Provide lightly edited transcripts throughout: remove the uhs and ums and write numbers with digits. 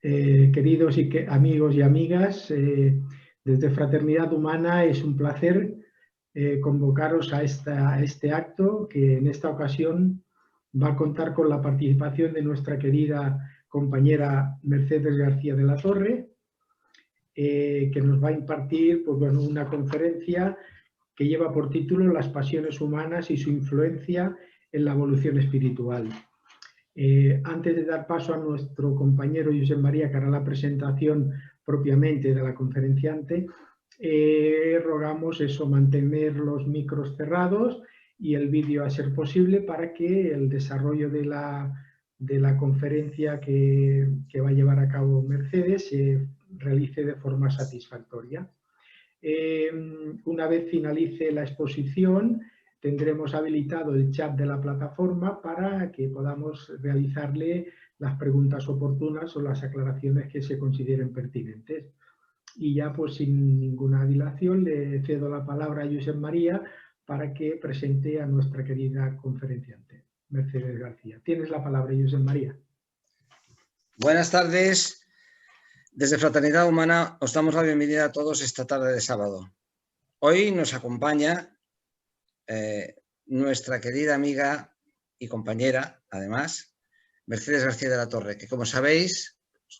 Queridos amigos y amigas, desde Fraternidad Humana es un placer convocaros a este acto que en esta ocasión va a contar con la participación de nuestra querida compañera Mercedes García de la Torre, que nos va a impartir una conferencia que lleva por título Las pasiones humanas y su influencia en la evolución espiritual. Antes de dar paso a nuestro compañero Josep María, que hará la presentación propiamente de la conferenciante, rogamos mantener los micros cerrados y el vídeo a ser posible para que el desarrollo de la conferencia que va a llevar a cabo Mercedes se realice de forma satisfactoria. Una vez finalice la exposición, tendremos habilitado el chat de la plataforma para que podamos realizarle las preguntas oportunas o las aclaraciones que se consideren pertinentes. Y ya pues sin ninguna dilación le cedo la palabra a Josep María para que presente a nuestra querida conferenciante, Mercedes García. Tienes la palabra, Josep María. Buenas tardes. Desde Fraternidad Humana os damos la bienvenida a todos esta tarde de sábado. Hoy nos acompaña nuestra querida amiga y compañera, además, Mercedes García de la Torre, que como sabéis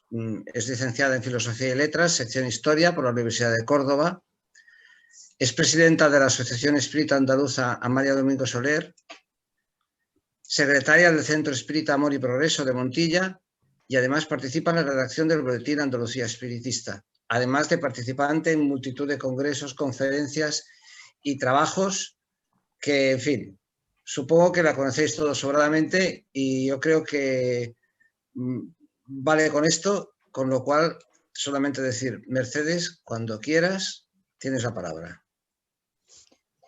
es licenciada en Filosofía y Letras, sección Historia por la Universidad de Córdoba, es presidenta de la Asociación Espírita Andaluza Amalia Domingo Soler, secretaria del Centro Espírita Amor y Progreso de Montilla, y además participa en la redacción del Boletín Andalucía Espiritista, además de participante en multitud de congresos, conferencias y trabajos que, en fin, supongo que la conocéis todos sobradamente y yo creo que vale con esto, con lo cual solamente decir, Mercedes, cuando quieras, tienes la palabra.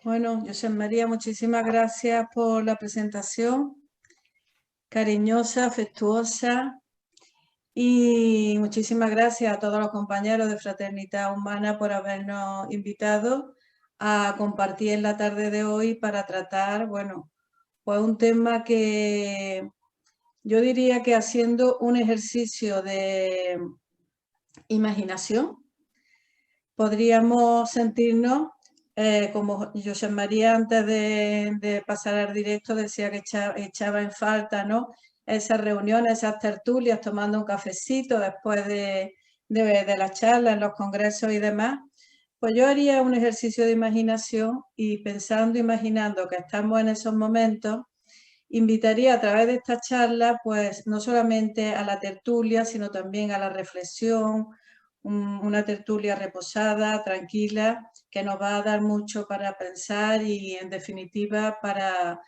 Bueno, Josep María, muchísimas gracias por la presentación, cariñosa, afectuosa. Y muchísimas gracias a todos los compañeros de Fraternidad Humana por habernos invitado a compartir en la tarde de hoy para tratar, bueno, pues un tema que yo diría que haciendo un ejercicio de imaginación, podríamos sentirnos, como Josep María antes de pasar al directo decía que echaba en falta, ¿no?, esas reuniones, esas tertulias, tomando un cafecito después de la charla en los congresos y demás. Pues yo haría un ejercicio de imaginación y imaginando que estamos en esos momentos, invitaría a través de esta charla, pues no solamente a la tertulia, sino también a la reflexión, una tertulia reposada, tranquila, que nos va a dar mucho para pensar y, en definitiva, para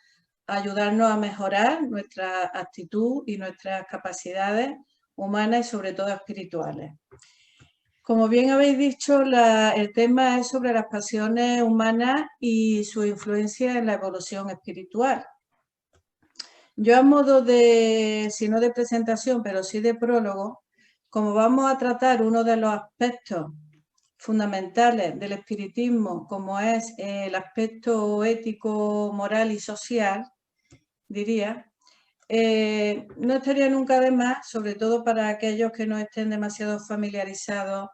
ayudarnos a mejorar nuestra actitud y nuestras capacidades humanas y sobre todo espirituales. Como bien habéis dicho, el tema es sobre las pasiones humanas y su influencia en la evolución espiritual. Yo, a modo de, si no de presentación, pero sí de prólogo, como vamos a tratar uno de los aspectos fundamentales del espiritismo, como es el aspecto ético, moral y social, diría, no estaría nunca de más, sobre todo para aquellos que no estén demasiado familiarizados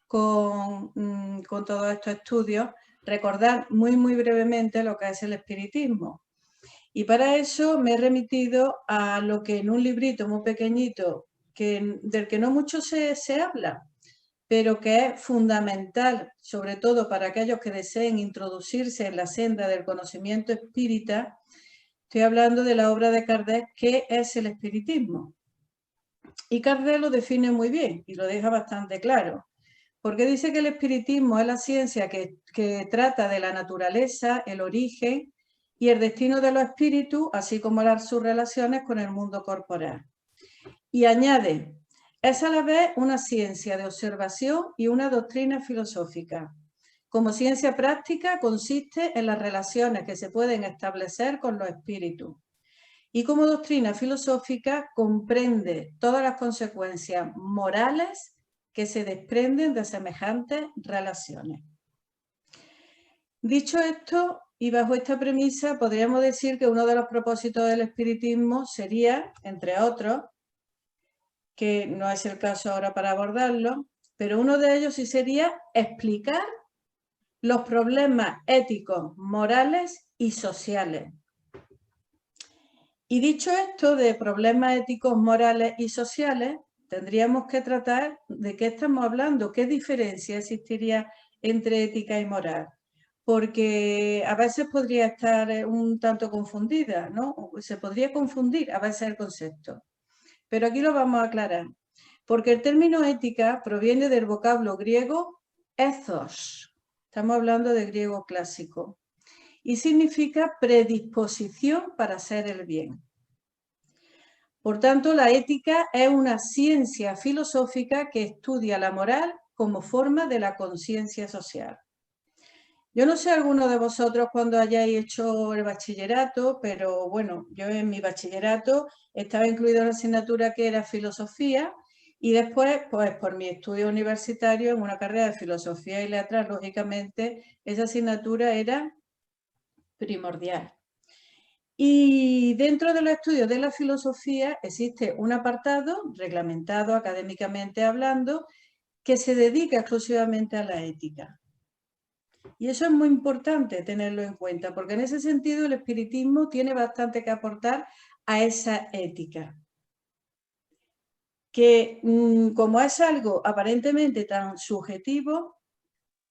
con todos estos estudios, recordar muy brevemente lo que es el espiritismo. Y para eso me he remitido a lo que en un librito muy pequeñito, del que no mucho se habla, pero que es fundamental, sobre todo para aquellos que deseen introducirse en la senda del conocimiento espírita. Estoy hablando de la obra de Kardec, ¿qué es el espiritismo? Y Kardec lo define muy bien y lo deja bastante claro, porque dice que el espiritismo es la ciencia que trata de la naturaleza, el origen y el destino de los espíritus, así como sus relaciones con el mundo corporal. Y añade, es a la vez una ciencia de observación y una doctrina filosófica. Como ciencia práctica consiste en las relaciones que se pueden establecer con los espíritus. Y como doctrina filosófica comprende todas las consecuencias morales que se desprenden de semejantes relaciones. Dicho esto, y bajo esta premisa, podríamos decir que uno de los propósitos del espiritismo sería, entre otros, que no es el caso ahora para abordarlo, pero uno de ellos sí sería explicar los problemas éticos, morales y sociales. Y dicho esto de problemas éticos, morales y sociales, tendríamos que tratar de qué estamos hablando, qué diferencia existiría entre ética y moral. Porque a veces podría estar un tanto confundida, ¿no? Se podría confundir a veces el concepto. Pero aquí lo vamos a aclarar. Porque el término ética proviene del vocablo griego ethos. Estamos hablando de griego clásico. Y significa predisposición para hacer el bien. Por tanto, la ética es una ciencia filosófica que estudia la moral como forma de la conciencia social. Yo no sé alguno de vosotros cuando hayáis hecho el bachillerato, pero bueno, yo en mi bachillerato estaba incluida una asignatura que era filosofía y después, pues por mi estudio universitario en una carrera de filosofía y letras, lógicamente, esa asignatura era primordial. Y dentro de los estudios de la filosofía existe un apartado reglamentado académicamente hablando que se dedica exclusivamente a la ética. Y eso es muy importante tenerlo en cuenta, porque en ese sentido el espiritismo tiene bastante que aportar a esa ética. Que como es algo aparentemente tan subjetivo,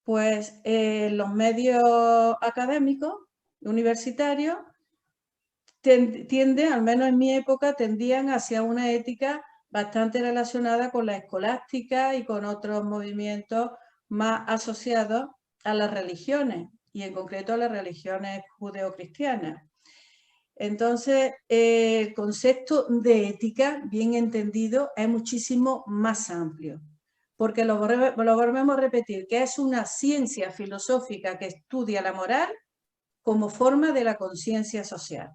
pues los medios académicos, universitarios, tienden, al menos en mi época, tendían hacia una ética bastante relacionada con la escolástica y con otros movimientos más asociados a las religiones y en concreto a las religiones judeocristianas. Entonces, el concepto de ética, bien entendido, es muchísimo más amplio, porque lo volvemos a repetir, que es una ciencia filosófica que estudia la moral como forma de la conciencia social.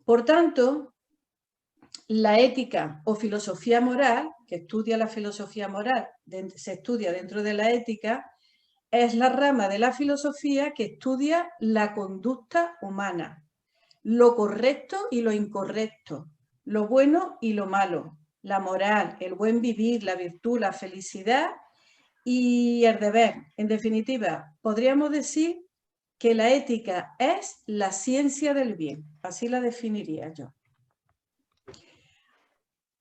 Por tanto, la ética o filosofía moral, que estudia la filosofía moral, se estudia dentro de la ética, es la rama de la filosofía que estudia la conducta humana, lo correcto y lo incorrecto, lo bueno y lo malo, la moral, el buen vivir, la virtud, la felicidad y el deber. En definitiva, podríamos decir que la ética es la ciencia del bien, así la definiría yo.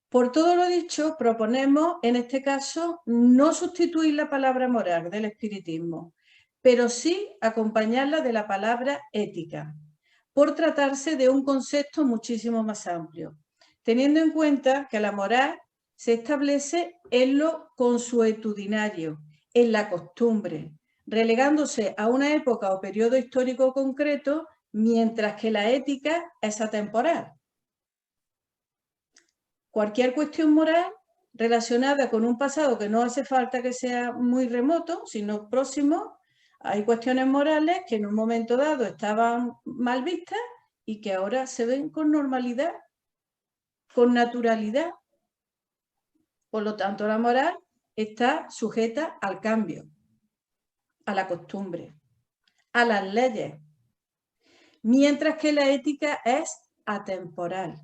Por todo lo dicho, proponemos, en este caso, no sustituir la palabra moral del espiritismo, pero sí acompañarla de la palabra ética, por tratarse de un concepto muchísimo más amplio, teniendo en cuenta que la moral se establece en lo consuetudinario, en la costumbre, relegándose a una época o periodo histórico concreto, mientras que la ética es atemporal. Cualquier cuestión moral relacionada con un pasado que no hace falta que sea muy remoto, sino próximo, hay cuestiones morales que en un momento dado estaban mal vistas y que ahora se ven con normalidad, con naturalidad. Por lo tanto, la moral está sujeta al cambio, a la costumbre, a las leyes, mientras que la ética es atemporal.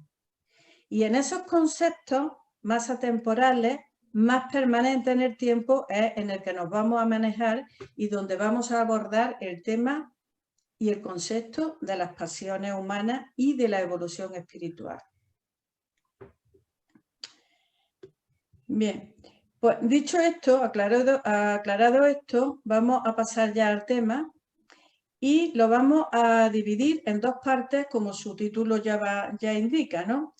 Y en esos conceptos más atemporales, más permanentes en el tiempo, es en el que nos vamos a manejar y donde vamos a abordar el tema y el concepto de las pasiones humanas y de la evolución espiritual. Bien, pues dicho esto, aclarado esto, vamos a pasar ya al tema y lo vamos a dividir en dos partes, como su título ya indica, ¿no?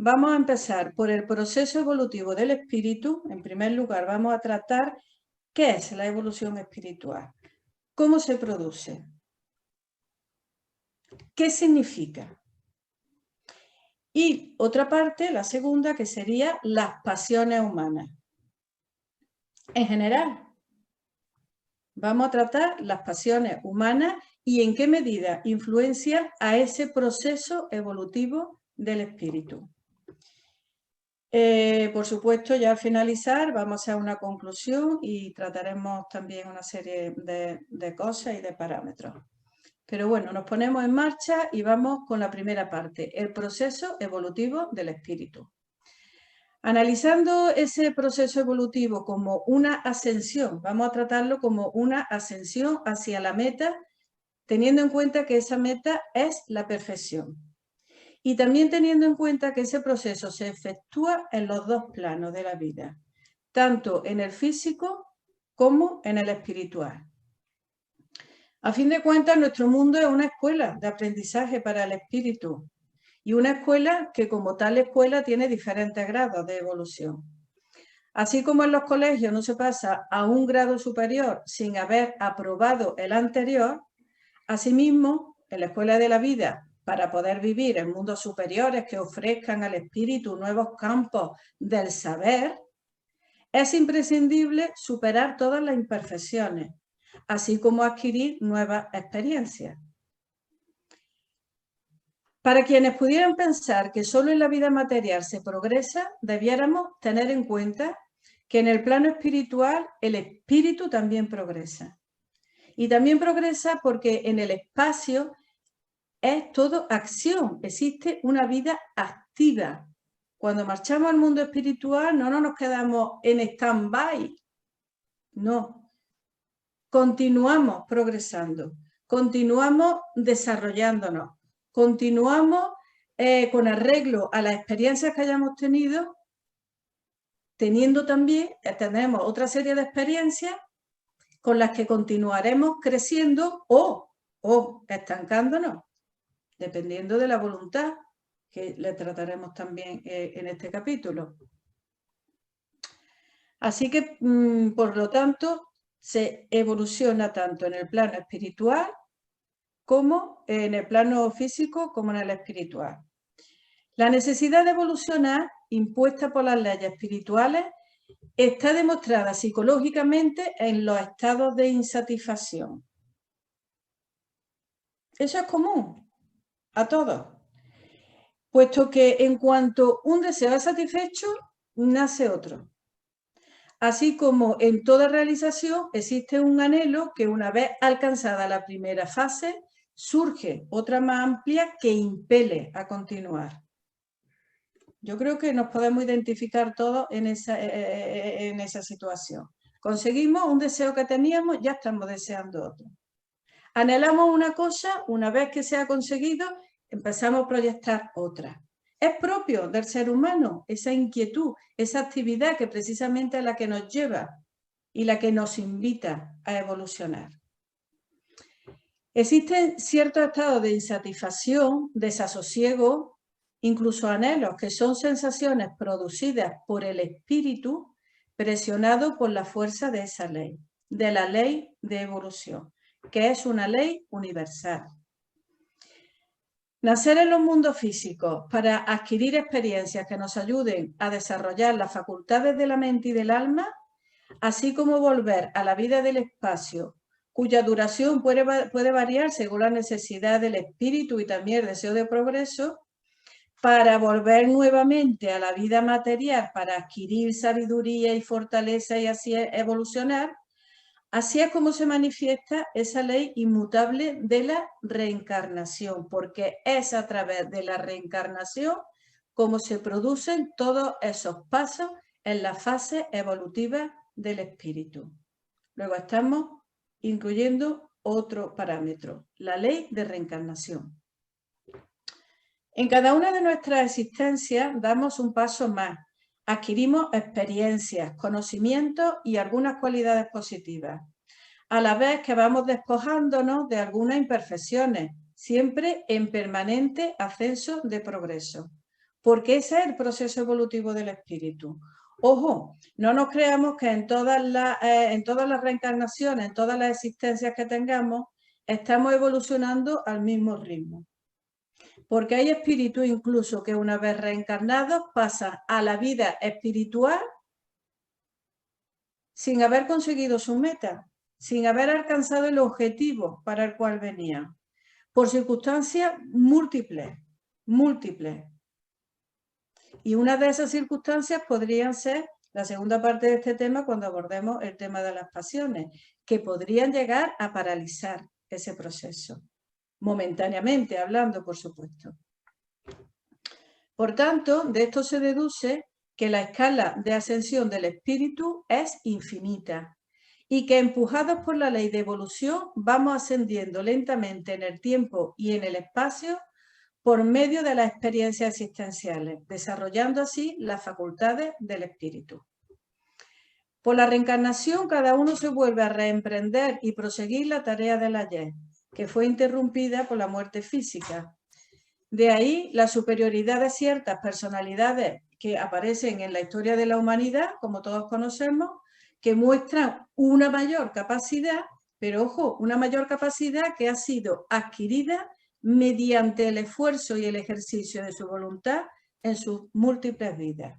Vamos a empezar por el proceso evolutivo del espíritu. En primer lugar, vamos a tratar qué es la evolución espiritual, cómo se produce, qué significa. Y otra parte, la segunda, que sería las pasiones humanas. En general, vamos a tratar las pasiones humanas y en qué medida influencian a ese proceso evolutivo del espíritu. Por supuesto, ya al finalizar vamos a una conclusión y trataremos también una serie de cosas y de parámetros. Pero bueno, nos ponemos en marcha y vamos con la primera parte, el proceso evolutivo del espíritu. Analizando ese proceso evolutivo como una ascensión, vamos a tratarlo como una ascensión hacia la meta, teniendo en cuenta que esa meta es la perfección. Y también teniendo en cuenta que ese proceso se efectúa en los dos planos de la vida, tanto en el físico como en el espiritual. A fin de cuentas, nuestro mundo es una escuela de aprendizaje para el espíritu y una escuela que como tal escuela tiene diferentes grados de evolución. Así como en los colegios no se pasa a un grado superior sin haber aprobado el anterior, asimismo, en la escuela de la vida, para poder vivir en mundos superiores que ofrezcan al espíritu nuevos campos del saber, es imprescindible superar todas las imperfecciones, así como adquirir nuevas experiencias. Para quienes pudieran pensar que solo en la vida material se progresa, debiéramos tener en cuenta que en el plano espiritual el espíritu también progresa. Y también progresa porque en el espacio es todo acción, existe una vida activa. Cuando marchamos al mundo espiritual no nos quedamos en stand-by, no. Continuamos progresando, continuamos desarrollándonos, continuamos con arreglo a las experiencias que hayamos tenido, teniendo también, tenemos otra serie de experiencias con las que continuaremos creciendo o estancándonos, dependiendo de la voluntad, que le trataremos también en este capítulo. Así que, por lo tanto, se evoluciona tanto en el plano espiritual como en el plano físico como en el espiritual. La necesidad de evolucionar, impuesta por las leyes espirituales, está demostrada psicológicamente en los estados de insatisfacción. Eso es común a todos, puesto que en cuanto un deseo es satisfecho, nace otro. Así como en toda realización existe un anhelo que una vez alcanzada la primera fase, surge otra más amplia que impele a continuar. Yo creo que nos podemos identificar todos en esa situación. Conseguimos un deseo que teníamos, ya estamos deseando otro. Anhelamos una cosa, una vez que se ha conseguido, empezamos a proyectar otra. Es propio del ser humano esa inquietud, esa actividad que precisamente es la que nos lleva y la que nos invita a evolucionar. Existen ciertos estados de insatisfacción, desasosiego, incluso anhelos, que son sensaciones producidas por el espíritu presionado por la fuerza de esa ley, de la ley de evolución, que es una ley universal. Nacer en los mundos físicos para adquirir experiencias que nos ayuden a desarrollar las facultades de la mente y del alma, así como volver a la vida del espacio, cuya duración puede variar según la necesidad del espíritu y también el deseo de progreso, para volver nuevamente a la vida material, para adquirir sabiduría y fortaleza y así evolucionar. Así es como se manifiesta esa ley inmutable de la reencarnación, porque es a través de la reencarnación como se producen todos esos pasos en la fase evolutiva del espíritu. Luego estamos incluyendo otro parámetro, la ley de reencarnación. En cada una de nuestras existencias damos un paso más. Adquirimos experiencias, conocimientos y algunas cualidades positivas, a la vez que vamos despojándonos de algunas imperfecciones, siempre en permanente ascenso de progreso, porque ese es el proceso evolutivo del espíritu. Ojo, no nos creamos que en todas las reencarnaciones, en todas las existencias que tengamos, estamos evolucionando al mismo ritmo. Porque hay espíritus incluso que una vez reencarnados pasan a la vida espiritual sin haber conseguido su meta, sin haber alcanzado el objetivo para el cual venían, por circunstancias múltiples. Y una de esas circunstancias podrían ser la segunda parte de este tema cuando abordemos el tema de las pasiones, que podrían llegar a paralizar ese proceso, momentáneamente hablando, por supuesto. Por tanto, de esto se deduce que la escala de ascensión del espíritu es infinita y que empujados por la ley de evolución vamos ascendiendo lentamente en el tiempo y en el espacio por medio de las experiencias existenciales, desarrollando así las facultades del espíritu. Por la reencarnación, cada uno se vuelve a reemprender y proseguir la tarea del ayer, que fue interrumpida por la muerte física. De ahí la superioridad de ciertas personalidades que aparecen en la historia de la humanidad, como todos conocemos, que muestran una mayor capacidad, pero ojo, una mayor capacidad que ha sido adquirida mediante el esfuerzo y el ejercicio de su voluntad en sus múltiples vidas.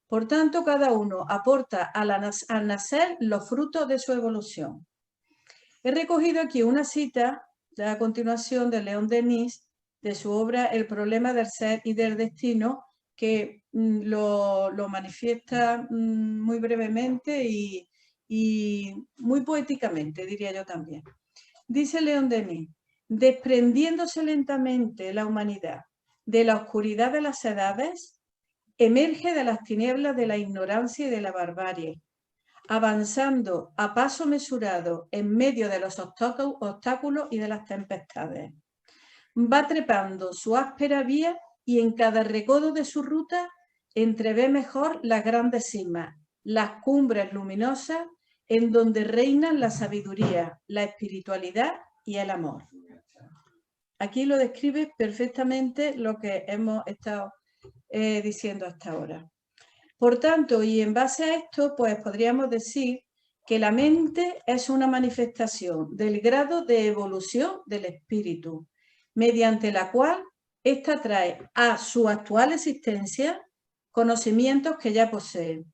Por tanto, cada uno aporta al nacer los frutos de su evolución. He recogido aquí una cita, ya a continuación, de León Denis, de su obra El problema del ser y del destino, que lo manifiesta muy brevemente y muy poéticamente, diría yo también. Dice León Denis: desprendiéndose lentamente la humanidad de la oscuridad de las edades, emerge de las tinieblas de la ignorancia y de la barbarie, avanzando a paso mesurado en medio de los obstáculos y de las tempestades. Va trepando su áspera vía y en cada recodo de su ruta entrevé mejor las grandes cimas, las cumbres luminosas en donde reinan la sabiduría, la espiritualidad y el amor. Aquí lo describe perfectamente lo que hemos estado diciendo hasta ahora. Por tanto, y en base a esto, pues podríamos decir que la mente es una manifestación del grado de evolución del espíritu, mediante la cual ésta trae a su actual existencia conocimientos que ya posee,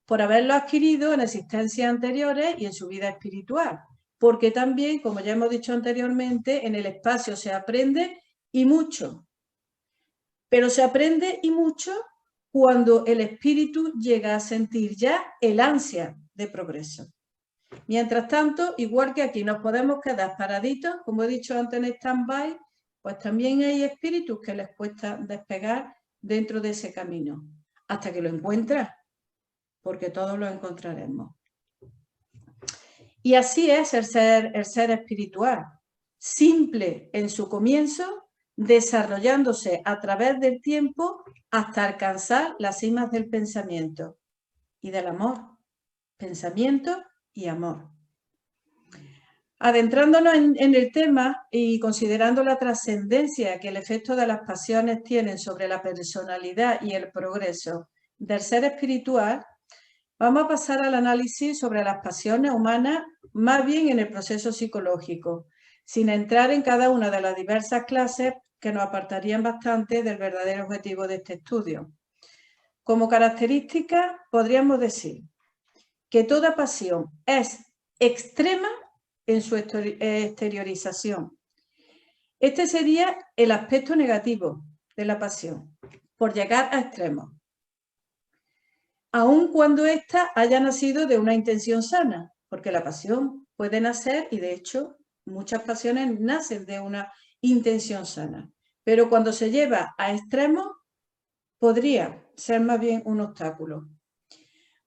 por haberlo adquirido en existencias anteriores y en su vida espiritual, porque también, como ya hemos dicho anteriormente, en el espacio se aprende y mucho, pero se aprende y mucho cuando el espíritu llega a sentir ya el ansia de progreso. Mientras tanto, igual que aquí nos podemos quedar paraditos, como he dicho antes en stand-by, pues también hay espíritus que les cuesta despegar dentro de ese camino, hasta que lo encuentran, porque todos lo encontraremos. Y así es el ser espiritual, simple en su comienzo, desarrollándose a través del tiempo hasta alcanzar las cimas del pensamiento y del amor. Pensamiento y amor. Adentrándonos en el tema y considerando la trascendencia que el efecto de las pasiones tienen sobre la personalidad y el progreso del ser espiritual, vamos a pasar al análisis sobre las pasiones humanas, más bien en el proceso psicológico, sin entrar en cada una de las diversas clases que nos apartarían bastante del verdadero objetivo de este estudio. Como característica, podríamos decir que toda pasión es extrema en su exteriorización. Este sería el aspecto negativo de la pasión, por llegar a extremos, aun cuando ésta haya nacido de una intención sana, porque la pasión puede nacer, y de hecho muchas pasiones nacen de una intención sana, pero cuando se lleva a extremos podría ser más bien un obstáculo,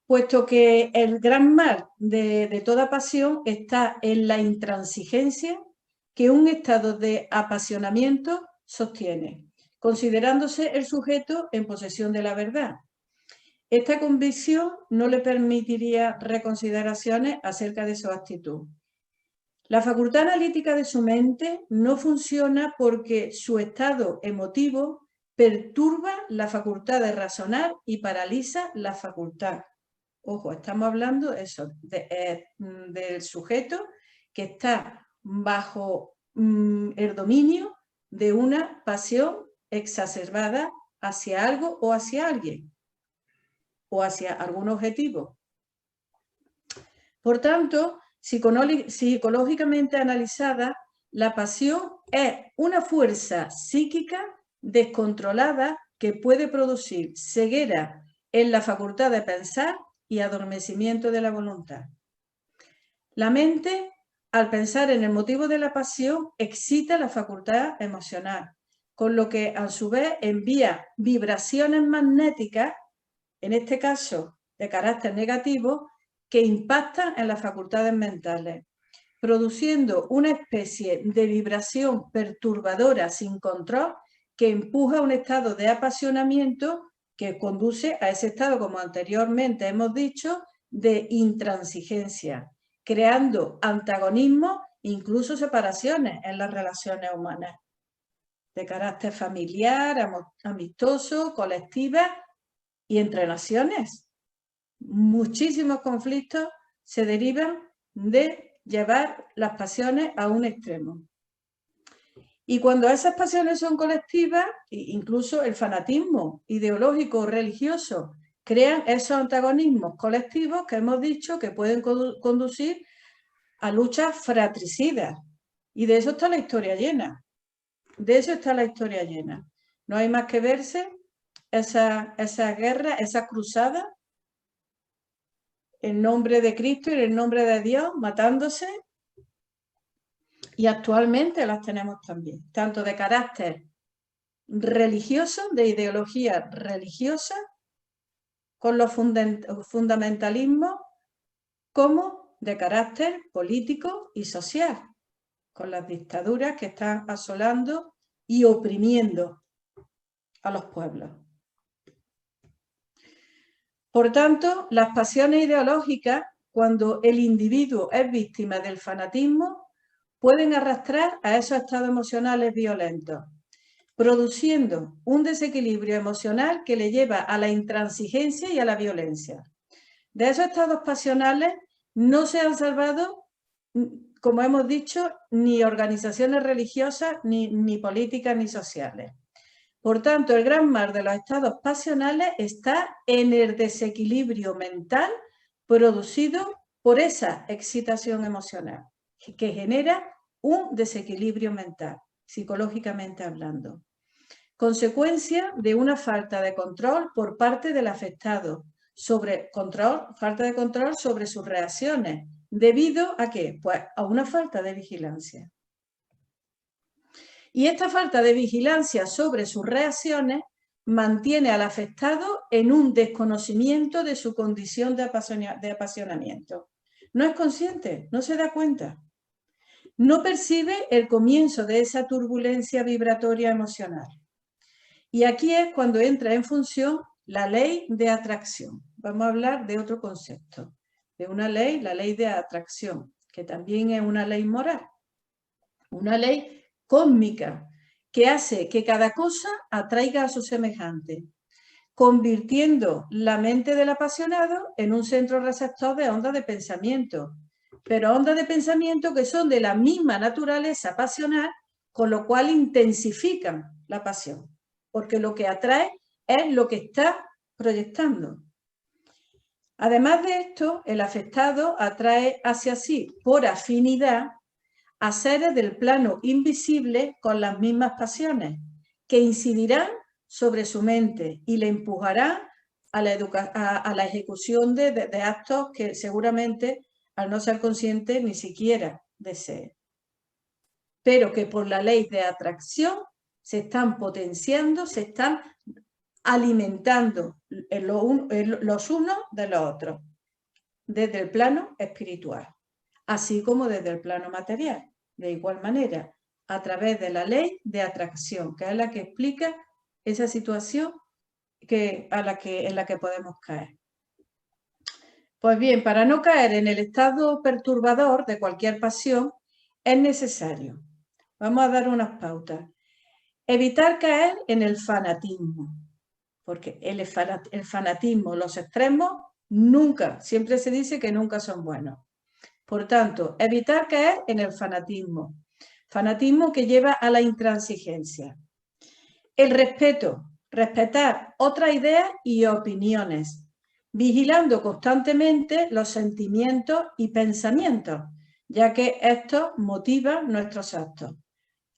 puesto que el gran mal de toda pasión está en la intransigencia que un estado de apasionamiento sostiene, considerándose el sujeto en posesión de la verdad. Esta convicción no le permitiría reconsideraciones acerca de su actitud. La facultad analítica de su mente no funciona porque su estado emotivo perturba la facultad de razonar y paraliza la facultad. Ojo, estamos hablando eso, del sujeto que está bajo el dominio de una pasión exacerbada hacia algo o hacia alguien, o hacia algún objetivo. Por tanto, psicológicamente analizada, la pasión es una fuerza psíquica descontrolada que puede producir ceguera en la facultad de pensar y adormecimiento de la voluntad. La mente, al pensar en el motivo de la pasión, excita la facultad emocional, con lo que a su vez envía vibraciones magnéticas en este caso de carácter negativo, que impactan en las facultades mentales, produciendo una especie de vibración perturbadora sin control que empuja a un estado de apasionamiento que conduce a ese estado, como anteriormente hemos dicho, de intransigencia, creando antagonismos, incluso separaciones en las relaciones humanas, de carácter familiar, amistoso, colectiva y entre naciones. Muchísimos conflictos se derivan de llevar las pasiones a un extremo. Y cuando esas pasiones son colectivas, incluso el fanatismo ideológico o religioso crean esos antagonismos colectivos que hemos dicho que pueden conducir a luchas fratricidas. Y de eso está la historia llena. De eso está la historia llena. No hay más que verse esa guerra, esa cruzada, en nombre de Cristo y en el nombre de Dios, matándose. Y actualmente las tenemos también, tanto de carácter religioso, de ideología religiosa, con los fundamentalismos, como de carácter político y social, con las dictaduras que están asolando y oprimiendo a los pueblos. Por tanto, las pasiones ideológicas, cuando el individuo es víctima del fanatismo, pueden arrastrar a esos estados emocionales violentos, produciendo un desequilibrio emocional que le lleva a la intransigencia y a la violencia. De esos estados pasionales no se han salvado, como hemos dicho, ni organizaciones religiosas, ni políticas, ni sociales. Por tanto, el gran mal de los estados pasionales está en el desequilibrio mental producido por esa excitación emocional, que genera un desequilibrio mental, psicológicamente hablando. Consecuencia de una falta de control por parte del afectado, falta de control sobre sus reacciones. ¿Debido a qué? Pues a una falta de vigilancia. Y esta falta de vigilancia sobre sus reacciones mantiene al afectado en un desconocimiento de su condición de apasionamiento. No es consciente, no se da cuenta. No percibe el comienzo de esa turbulencia vibratoria emocional. Y aquí es cuando entra en función la ley de atracción. Vamos a hablar de otro concepto, de una ley, la ley de atracción, que también es una ley moral, una ley cósmica, que hace que cada cosa atraiga a su semejante, convirtiendo la mente del apasionado en un centro receptor de ondas de pensamiento, pero ondas de pensamiento que son de la misma naturaleza pasional, con lo cual intensifican la pasión, porque lo que atrae es lo que está proyectando. Además de esto, el afectado atrae hacia sí, por afinidad, a seres del plano invisible con las mismas pasiones, que incidirán sobre su mente y le empujarán a la ejecución de actos que seguramente, al no ser consciente, ni siquiera desee. Pero que por la ley de atracción se están potenciando, se están alimentando los unos de los otros, desde el plano espiritual, así como desde el plano material. De igual manera, a través de la ley de atracción, que es la que explica esa situación en la que podemos caer. Pues bien, para no caer en el estado perturbador de cualquier pasión, es necesario, vamos a dar unas pautas, evitar caer en el fanatismo, porque el fanatismo, los extremos, nunca, siempre se dice que nunca son buenos. Por tanto, evitar caer en el fanatismo que lleva a la intransigencia. El respeto, respetar otras ideas y opiniones, vigilando constantemente los sentimientos y pensamientos, ya que estos motivan nuestros actos,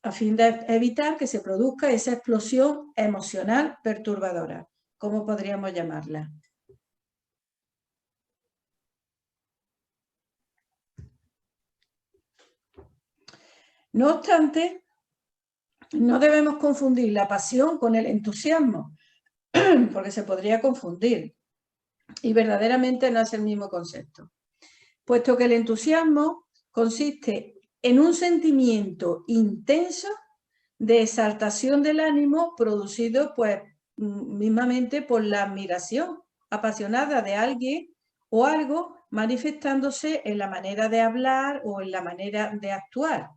a fin de evitar que se produzca esa explosión emocional perturbadora, como podríamos llamarla. No obstante, no debemos confundir la pasión con el entusiasmo, porque se podría confundir. y verdaderamente no es el mismo concepto, puesto que el entusiasmo consiste en un sentimiento intenso de exaltación del ánimo producido pues mismamente por la admiración apasionada de alguien o algo, manifestándose en la manera de hablar o en la manera de actuar.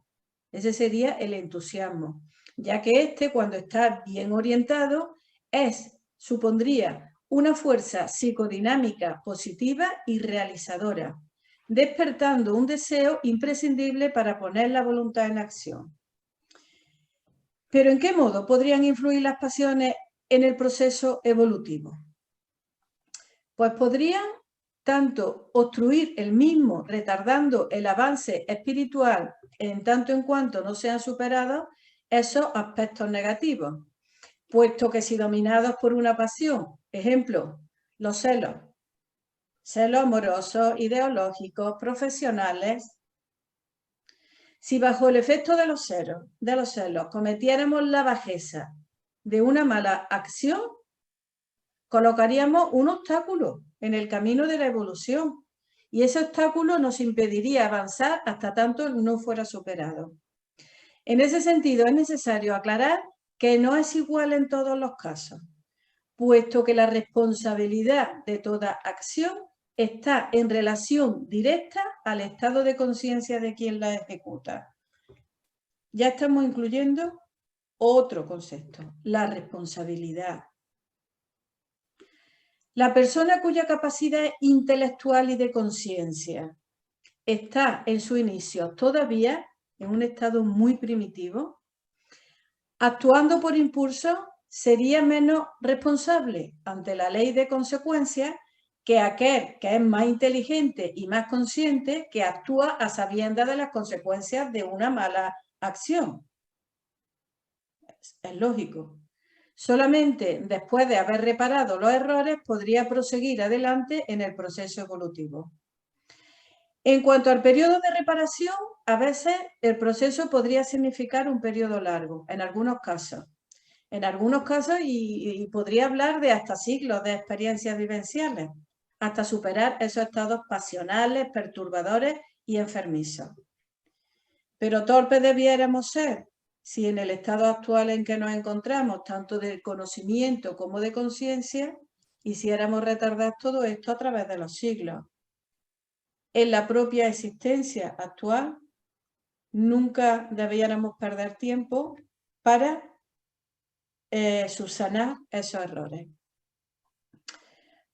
Ese sería el entusiasmo, ya que cuando está bien orientado, supondría una fuerza psicodinámica positiva y realizadora, despertando un deseo imprescindible para poner la voluntad en acción. ¿Pero en qué modo podrían influir las pasiones en el proceso evolutivo? Pues podrían tanto obstruir el mismo, retardando el avance espiritual en tanto en cuanto no sean superados esos aspectos negativos, puesto que si dominados por una pasión, ejemplo, los celos amorosos, ideológicos, profesionales, si bajo el efecto de los celos cometiéramos la bajeza de una mala acción, colocaríamos un obstáculo en el camino de la evolución y ese obstáculo nos impediría avanzar hasta tanto no fuera superado. En ese sentido, es necesario aclarar que no es igual en todos los casos, puesto que la responsabilidad de toda acción está en relación directa al estado de conciencia de quien la ejecuta. Ya estamos incluyendo otro concepto, la responsabilidad. La persona cuya capacidad intelectual y de conciencia está en su inicio todavía en un estado muy primitivo, actuando por impulso, sería menos responsable ante la ley de consecuencias que aquel que es más inteligente y más consciente que actúa a sabiendas de las consecuencias de una mala acción. Es lógico. Solamente después de haber reparado los errores podría proseguir adelante en el proceso evolutivo. En cuanto al periodo de reparación, a veces el proceso podría significar un periodo largo, en algunos casos. Y podría hablar de hasta siglos de experiencias vivenciales, hasta superar esos estados pasionales, perturbadores y enfermizos. Pero torpes debiéramos ser si en el estado actual en que nos encontramos, tanto de conocimiento como de conciencia, hiciéramos retardar todo esto a través de los siglos. En la propia existencia actual, nunca debiéramos perder tiempo para subsanar esos errores.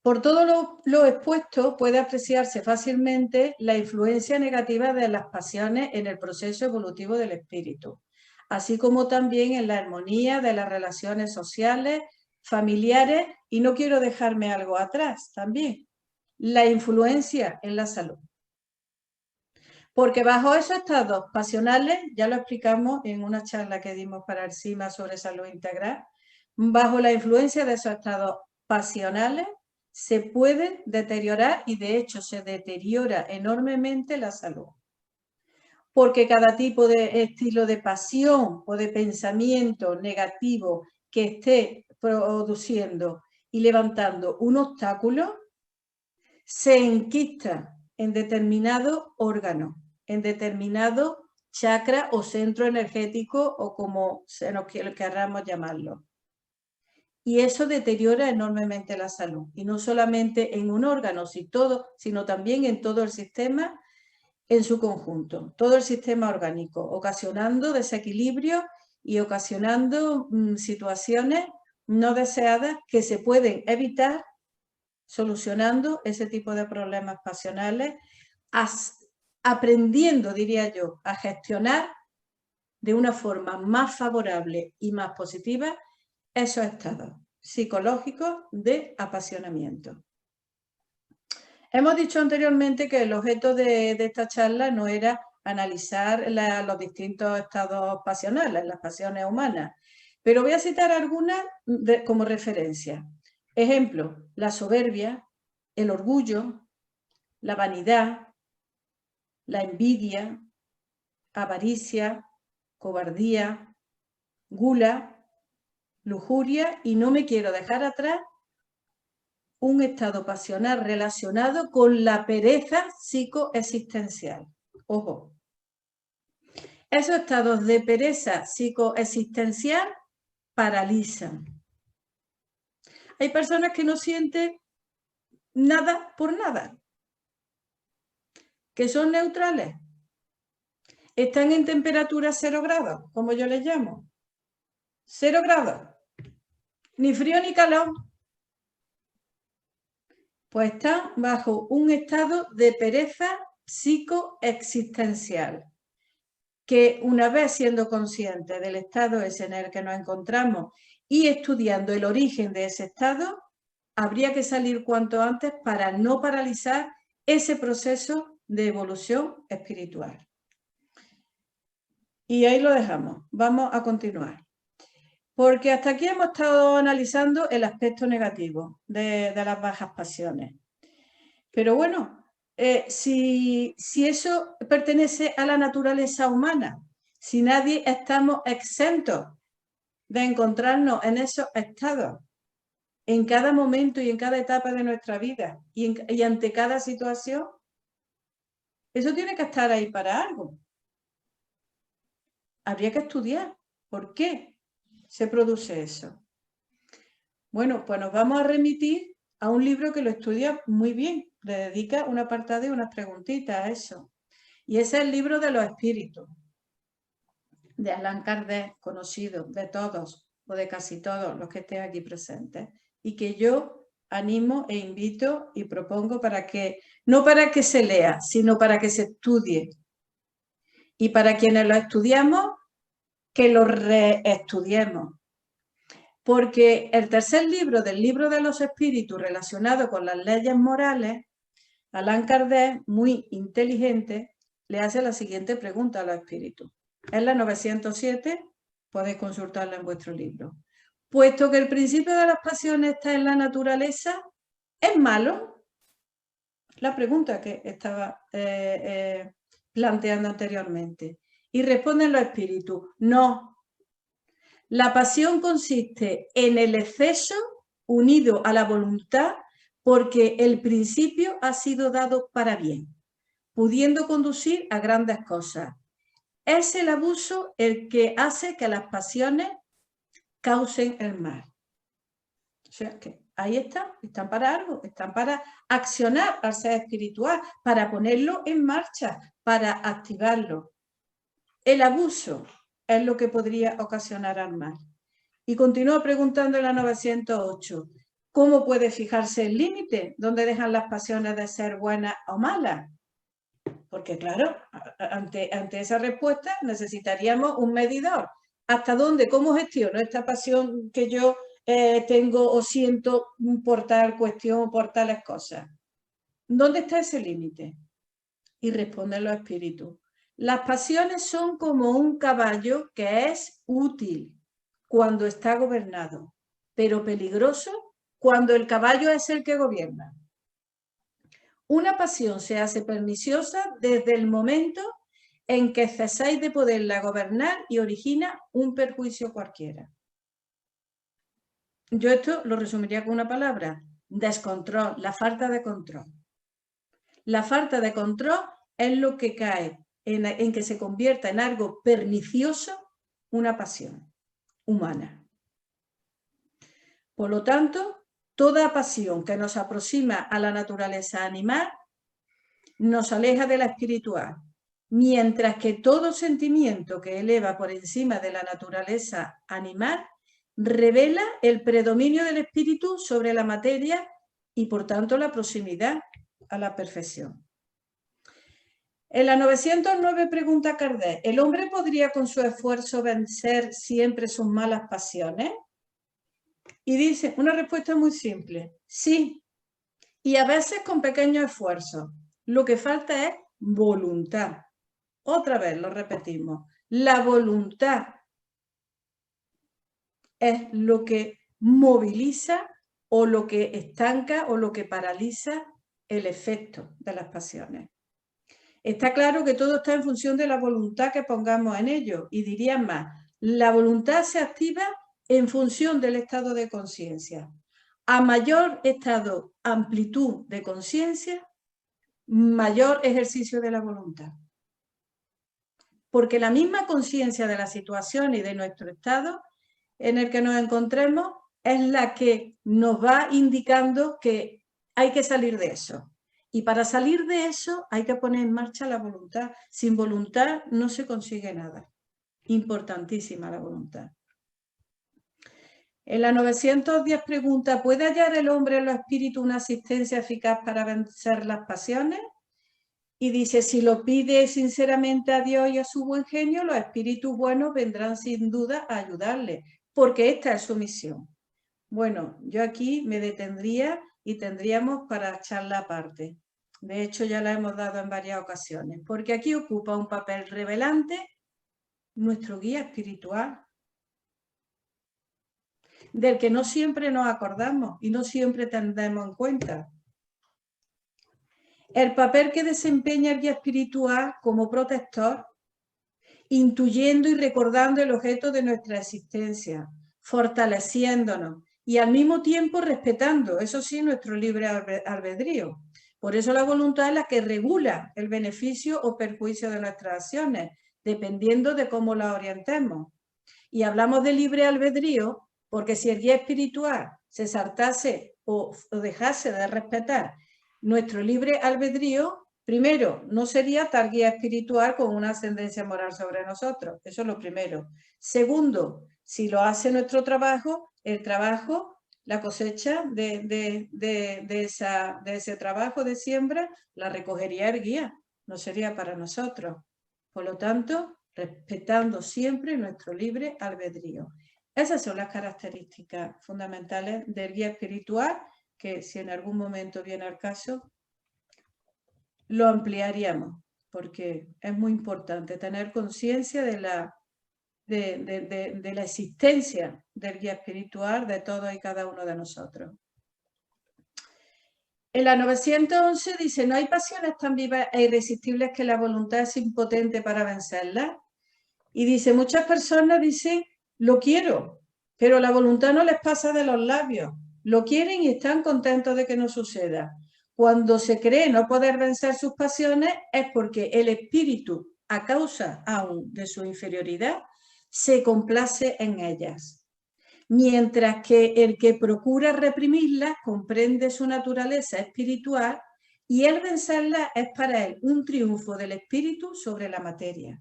Por todo lo expuesto, puede apreciarse fácilmente la influencia negativa de las pasiones en el proceso evolutivo del espíritu, así como también en la armonía de las relaciones sociales, familiares, y no quiero dejarme algo atrás también, la influencia en la salud. Porque bajo esos estados pasionales, ya lo explicamos en una charla que dimos para el CIMA sobre salud integral, bajo la influencia de esos estados pasionales se puede deteriorar y de hecho se deteriora enormemente la salud. Porque cada tipo de estilo de pasión o de pensamiento negativo que esté produciendo y levantando un obstáculo se enquista en determinado órgano, en determinado chakra o centro energético o como queramos llamarlo. Y eso deteriora enormemente la salud. Y no solamente en un órgano, sino también en todo el sistema en su conjunto, todo el sistema orgánico, ocasionando desequilibrio y ocasionando situaciones no deseadas que se pueden evitar solucionando ese tipo de problemas pasionales, aprendiendo, diría yo, a gestionar de una forma más favorable y más positiva esos estados psicológicos de apasionamiento. Hemos dicho anteriormente que el objeto de esta charla no era analizar los distintos estados pasionales, las pasiones humanas, pero voy a citar algunas como referencia. Ejemplo, la soberbia, el orgullo, la vanidad, la envidia, avaricia, cobardía, gula, lujuria y no me quiero dejar atrás un estado pasional relacionado con la pereza psicoexistencial. Ojo, esos estados de pereza psicoexistencial paralizan. Hay personas que no sienten nada por nada, que son neutrales, están en temperatura 0 grados, como yo les llamo. 0 grados, ni frío ni calor. Pues están bajo un estado de pereza psicoexistencial, que una vez siendo conscientes del estado ese en el que nos encontramos y estudiando el origen de ese estado, habría que salir cuanto antes para no paralizar ese proceso de evolución espiritual. Y ahí lo dejamos. Vamos a continuar. Porque hasta aquí hemos estado analizando el aspecto negativo de las bajas pasiones. Pero bueno, si eso pertenece a la naturaleza humana, si nadie estamos exentos de encontrarnos en esos estados, en cada momento y en cada etapa de nuestra vida y ante cada situación, eso tiene que estar ahí para algo. Habría que estudiar por qué se produce eso. Bueno, pues nos vamos a remitir a un libro que lo estudia muy bien, le dedica un apartado y unas preguntitas a eso. Y ese es el libro de los espíritus, de Allan Kardec, conocido de todos o de casi todos los que estén aquí presentes, y que yo animo e invito y propongo para que, no para que se lea, sino para que se estudie. Y para quienes lo estudiamos, que lo reestudiemos. Porque el tercer libro del libro de los espíritus relacionado con las leyes morales, Allan Kardec, muy inteligente, le hace la siguiente pregunta a los espíritus. Es la 907, podéis consultarla en vuestro libro. Puesto que el principio de las pasiones está en la naturaleza, ¿es malo? La pregunta que estaba planteando anteriormente. Y responden los espíritus, no. La pasión consiste en el exceso unido a la voluntad porque el principio ha sido dado para bien, pudiendo conducir a grandes cosas. Es el abuso el que hace que las pasiones causen el mal. O sea que ahí están para algo, están para accionar al ser espiritual, para ponerlo en marcha, para activarlo. El abuso es lo que podría ocasionar al mal. Y continúa preguntando en la 908, ¿cómo puede fijarse el límite? ¿Dónde dejan las pasiones de ser buenas o malas? Porque claro, ante esa respuesta necesitaríamos un medidor. ¿Hasta dónde? ¿Cómo gestiono esta pasión que yo tengo o siento por tal cuestión o por tales cosas? ¿Dónde está ese límite? Y responden los espíritus. Las pasiones son como un caballo que es útil cuando está gobernado, pero peligroso cuando el caballo es el que gobierna. Una pasión se hace perniciosa desde el momento en que cesáis de poderla gobernar y origina un perjuicio cualquiera. Yo esto lo resumiría con una palabra: descontrol, la falta de control. La falta de control es lo que cae en que se convierta en algo pernicioso una pasión humana. Por lo tanto, toda pasión que nos aproxima a la naturaleza animal nos aleja de la espiritual, mientras que todo sentimiento que eleva por encima de la naturaleza animal revela el predominio del espíritu sobre la materia y, por tanto, la proximidad a la perfección. En la 909 pregunta Kardec, ¿el hombre podría con su esfuerzo vencer siempre sus malas pasiones? Y dice, una respuesta muy simple, sí, y a veces con pequeños esfuerzos. Lo que falta es voluntad. Otra vez lo repetimos, la voluntad es lo que moviliza o lo que estanca o lo que paraliza el efecto de las pasiones. Está claro que todo está en función de la voluntad que pongamos en ello. Y diría más, la voluntad se activa en función del estado de conciencia. A mayor estado, amplitud de conciencia, mayor ejercicio de la voluntad. Porque la misma conciencia de la situación y de nuestro estado en el que nos encontremos es la que nos va indicando que hay que salir de eso. Y para salir de eso hay que poner en marcha la voluntad. Sin voluntad no se consigue nada. Importantísima la voluntad. En la 910 pregunta, ¿puede hallar el hombre en los espíritus una asistencia eficaz para vencer las pasiones? Y dice, si lo pide sinceramente a Dios y a su buen genio, los espíritus buenos vendrán sin duda a ayudarle, porque esta es su misión. Bueno, yo aquí me detendría y tendríamos para charla aparte. De hecho, ya la hemos dado en varias ocasiones, porque aquí ocupa un papel revelante nuestro guía espiritual, del que no siempre nos acordamos y no siempre tendremos en cuenta. El papel que desempeña el guía espiritual como protector, intuyendo y recordando el objeto de nuestra existencia, fortaleciéndonos y al mismo tiempo respetando, eso sí, nuestro libre albedrío. Por eso la voluntad es la que regula el beneficio o perjuicio de nuestras acciones, dependiendo de cómo las orientemos. Y hablamos de libre albedrío porque si el guía espiritual se saltase o dejase de respetar nuestro libre albedrío, primero, no sería tal guía espiritual con una ascendencia moral sobre nosotros. Eso es lo primero. Segundo, si lo hace nuestro trabajo, el trabajo, la cosecha de ese trabajo de siembra, la recogería el guía, no sería para nosotros. Por lo tanto, respetando siempre nuestro libre albedrío. Esas son las características fundamentales del guía espiritual, que si en algún momento viene al caso, lo ampliaríamos, porque es muy importante tener conciencia de la existencia del guía espiritual de todos y cada uno de nosotros. En la 911 dice, no hay pasiones tan vivas e irresistibles que la voluntad es impotente para vencerlas. Y dice, muchas personas dicen, lo quiero, pero la voluntad no les pasa de los labios. Lo quieren y están contentos de que no suceda. Cuando se cree no poder vencer sus pasiones es porque el espíritu, a causa aún de su inferioridad, se complace en ellas. Mientras que el que procura reprimirlas comprende su naturaleza espiritual y el vencerlas es para él un triunfo del espíritu sobre la materia.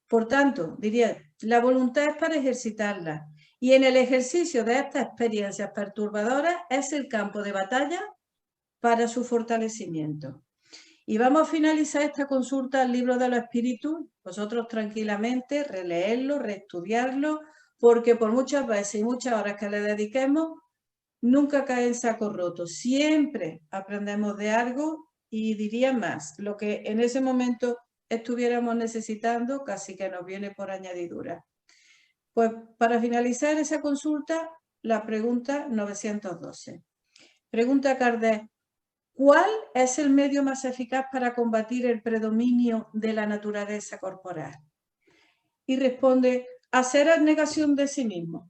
Por tanto, diría, la voluntad es para ejercitarla y en el ejercicio de estas experiencias perturbadoras es el campo de batalla para su fortalecimiento. Y vamos a finalizar esta consulta al libro de los espíritus, vosotros tranquilamente releerlo, reestudiarlo, porque por muchas veces y muchas horas que le dediquemos, nunca cae en saco roto. Siempre aprendemos de algo y diría más, lo que en ese momento estuviéramos necesitando casi que nos viene por añadidura. Pues para finalizar esa consulta, la pregunta 912. Pregunta Kardec, ¿cuál es el medio más eficaz para combatir el predominio de la naturaleza corporal? Y responde, hacer abnegación de sí mismo.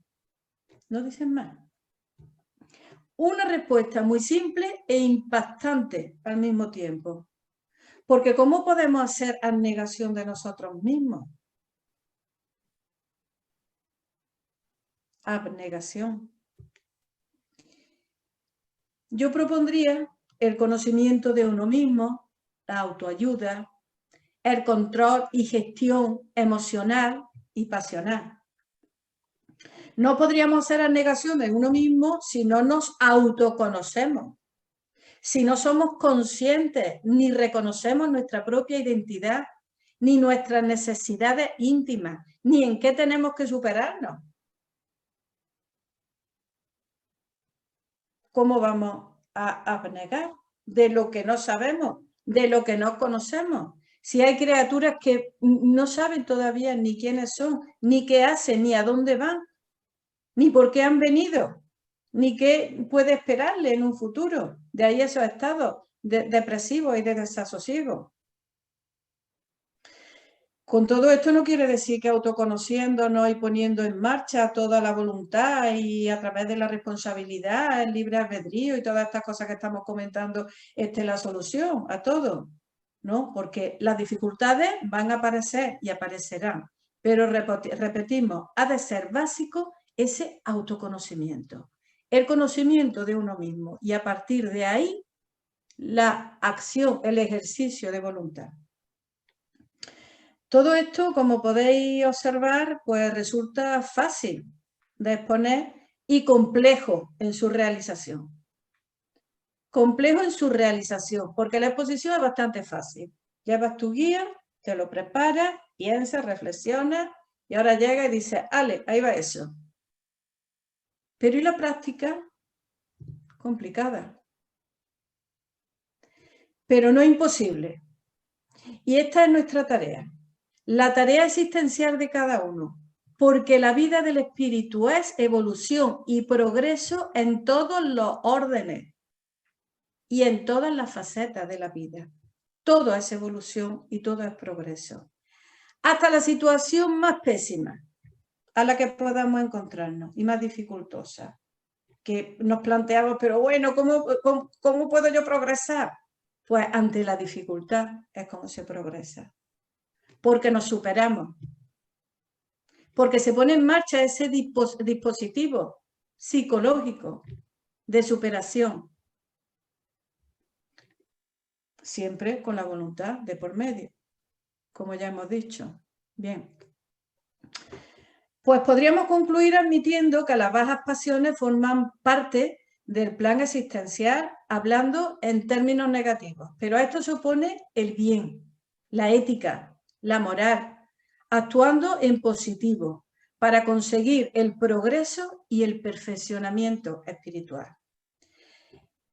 No dicen más. Una respuesta muy simple e impactante al mismo tiempo. Porque ¿cómo podemos hacer abnegación de nosotros mismos? Abnegación. Yo propondría el conocimiento de uno mismo, la autoayuda, el control y gestión emocional y pasional. No podríamos hacer abnegación de uno mismo si no nos autoconocemos, si no somos conscientes ni reconocemos nuestra propia identidad, ni nuestras necesidades íntimas, ni en qué tenemos que superarnos. ¿Cómo vamos a abnegar de lo que no sabemos, de lo que no conocemos? Si hay criaturas que no saben todavía ni quiénes son, ni qué hacen, ni a dónde van, ni por qué han venido, ni qué puede esperarle en un futuro. De ahí esos estados depresivos y de desasosiego. Con todo esto no quiere decir que autoconociéndonos y poniendo en marcha toda la voluntad y a través de la responsabilidad, el libre albedrío y todas estas cosas que estamos comentando, esté la solución a todo, ¿no? Porque las dificultades van a aparecer y aparecerán, pero repetimos, ha de ser básico ese autoconocimiento, el conocimiento de uno mismo y a partir de ahí la acción, el ejercicio de voluntad. Todo esto, como podéis observar, pues resulta fácil de exponer y complejo en su realización. Complejo en su realización, porque la exposición es bastante fácil. Llevas tu guía, te lo preparas, piensas, reflexionas y ahora llega y dices, ale, ahí va eso. Pero ¿y la práctica? Complicada. Pero no imposible. Y esta es nuestra tarea. La tarea existencial de cada uno, porque la vida del espíritu es evolución y progreso en todos los órdenes y en todas las facetas de la vida. Todo es evolución y todo es progreso. Hasta la situación más pésima a la que podamos encontrarnos y más dificultosa, que nos planteamos, pero bueno, ¿cómo puedo yo progresar? Pues ante la dificultad es como se progresa. Porque nos superamos, porque se pone en marcha ese dispositivo psicológico de superación, siempre con la voluntad de por medio, como ya hemos dicho. Bien, pues podríamos concluir admitiendo que las bajas pasiones forman parte del plan existencial, hablando en términos negativos, pero a esto se opone el bien, la ética, la moral, actuando en positivo para conseguir el progreso y el perfeccionamiento espiritual.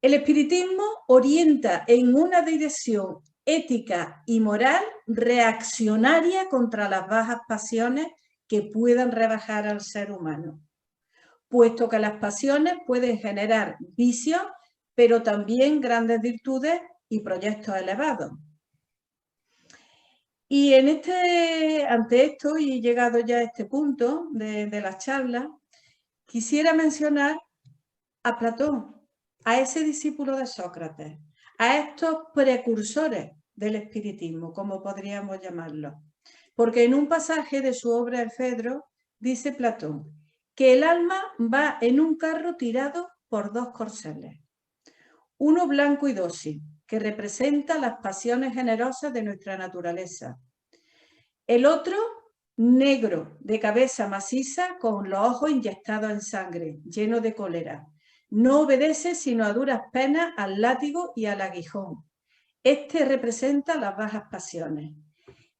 El espiritismo orienta en una dirección ética y moral reaccionaria contra las bajas pasiones que puedan rebajar al ser humano, puesto que las pasiones pueden generar vicios, pero también grandes virtudes y proyectos elevados. Y ante esto, y llegado ya a este punto de la charla, quisiera mencionar a Platón, a ese discípulo de Sócrates, a estos precursores del espiritismo, como podríamos llamarlos. Porque en un pasaje de su obra El Fedro, dice Platón, que el alma va en un carro tirado por dos corceles, uno blanco y dócil, que representa las pasiones generosas de nuestra naturaleza. El otro, negro, de cabeza maciza, con los ojos inyectados en sangre, lleno de cólera. No obedece sino a duras penas al látigo y al aguijón. Este representa las bajas pasiones.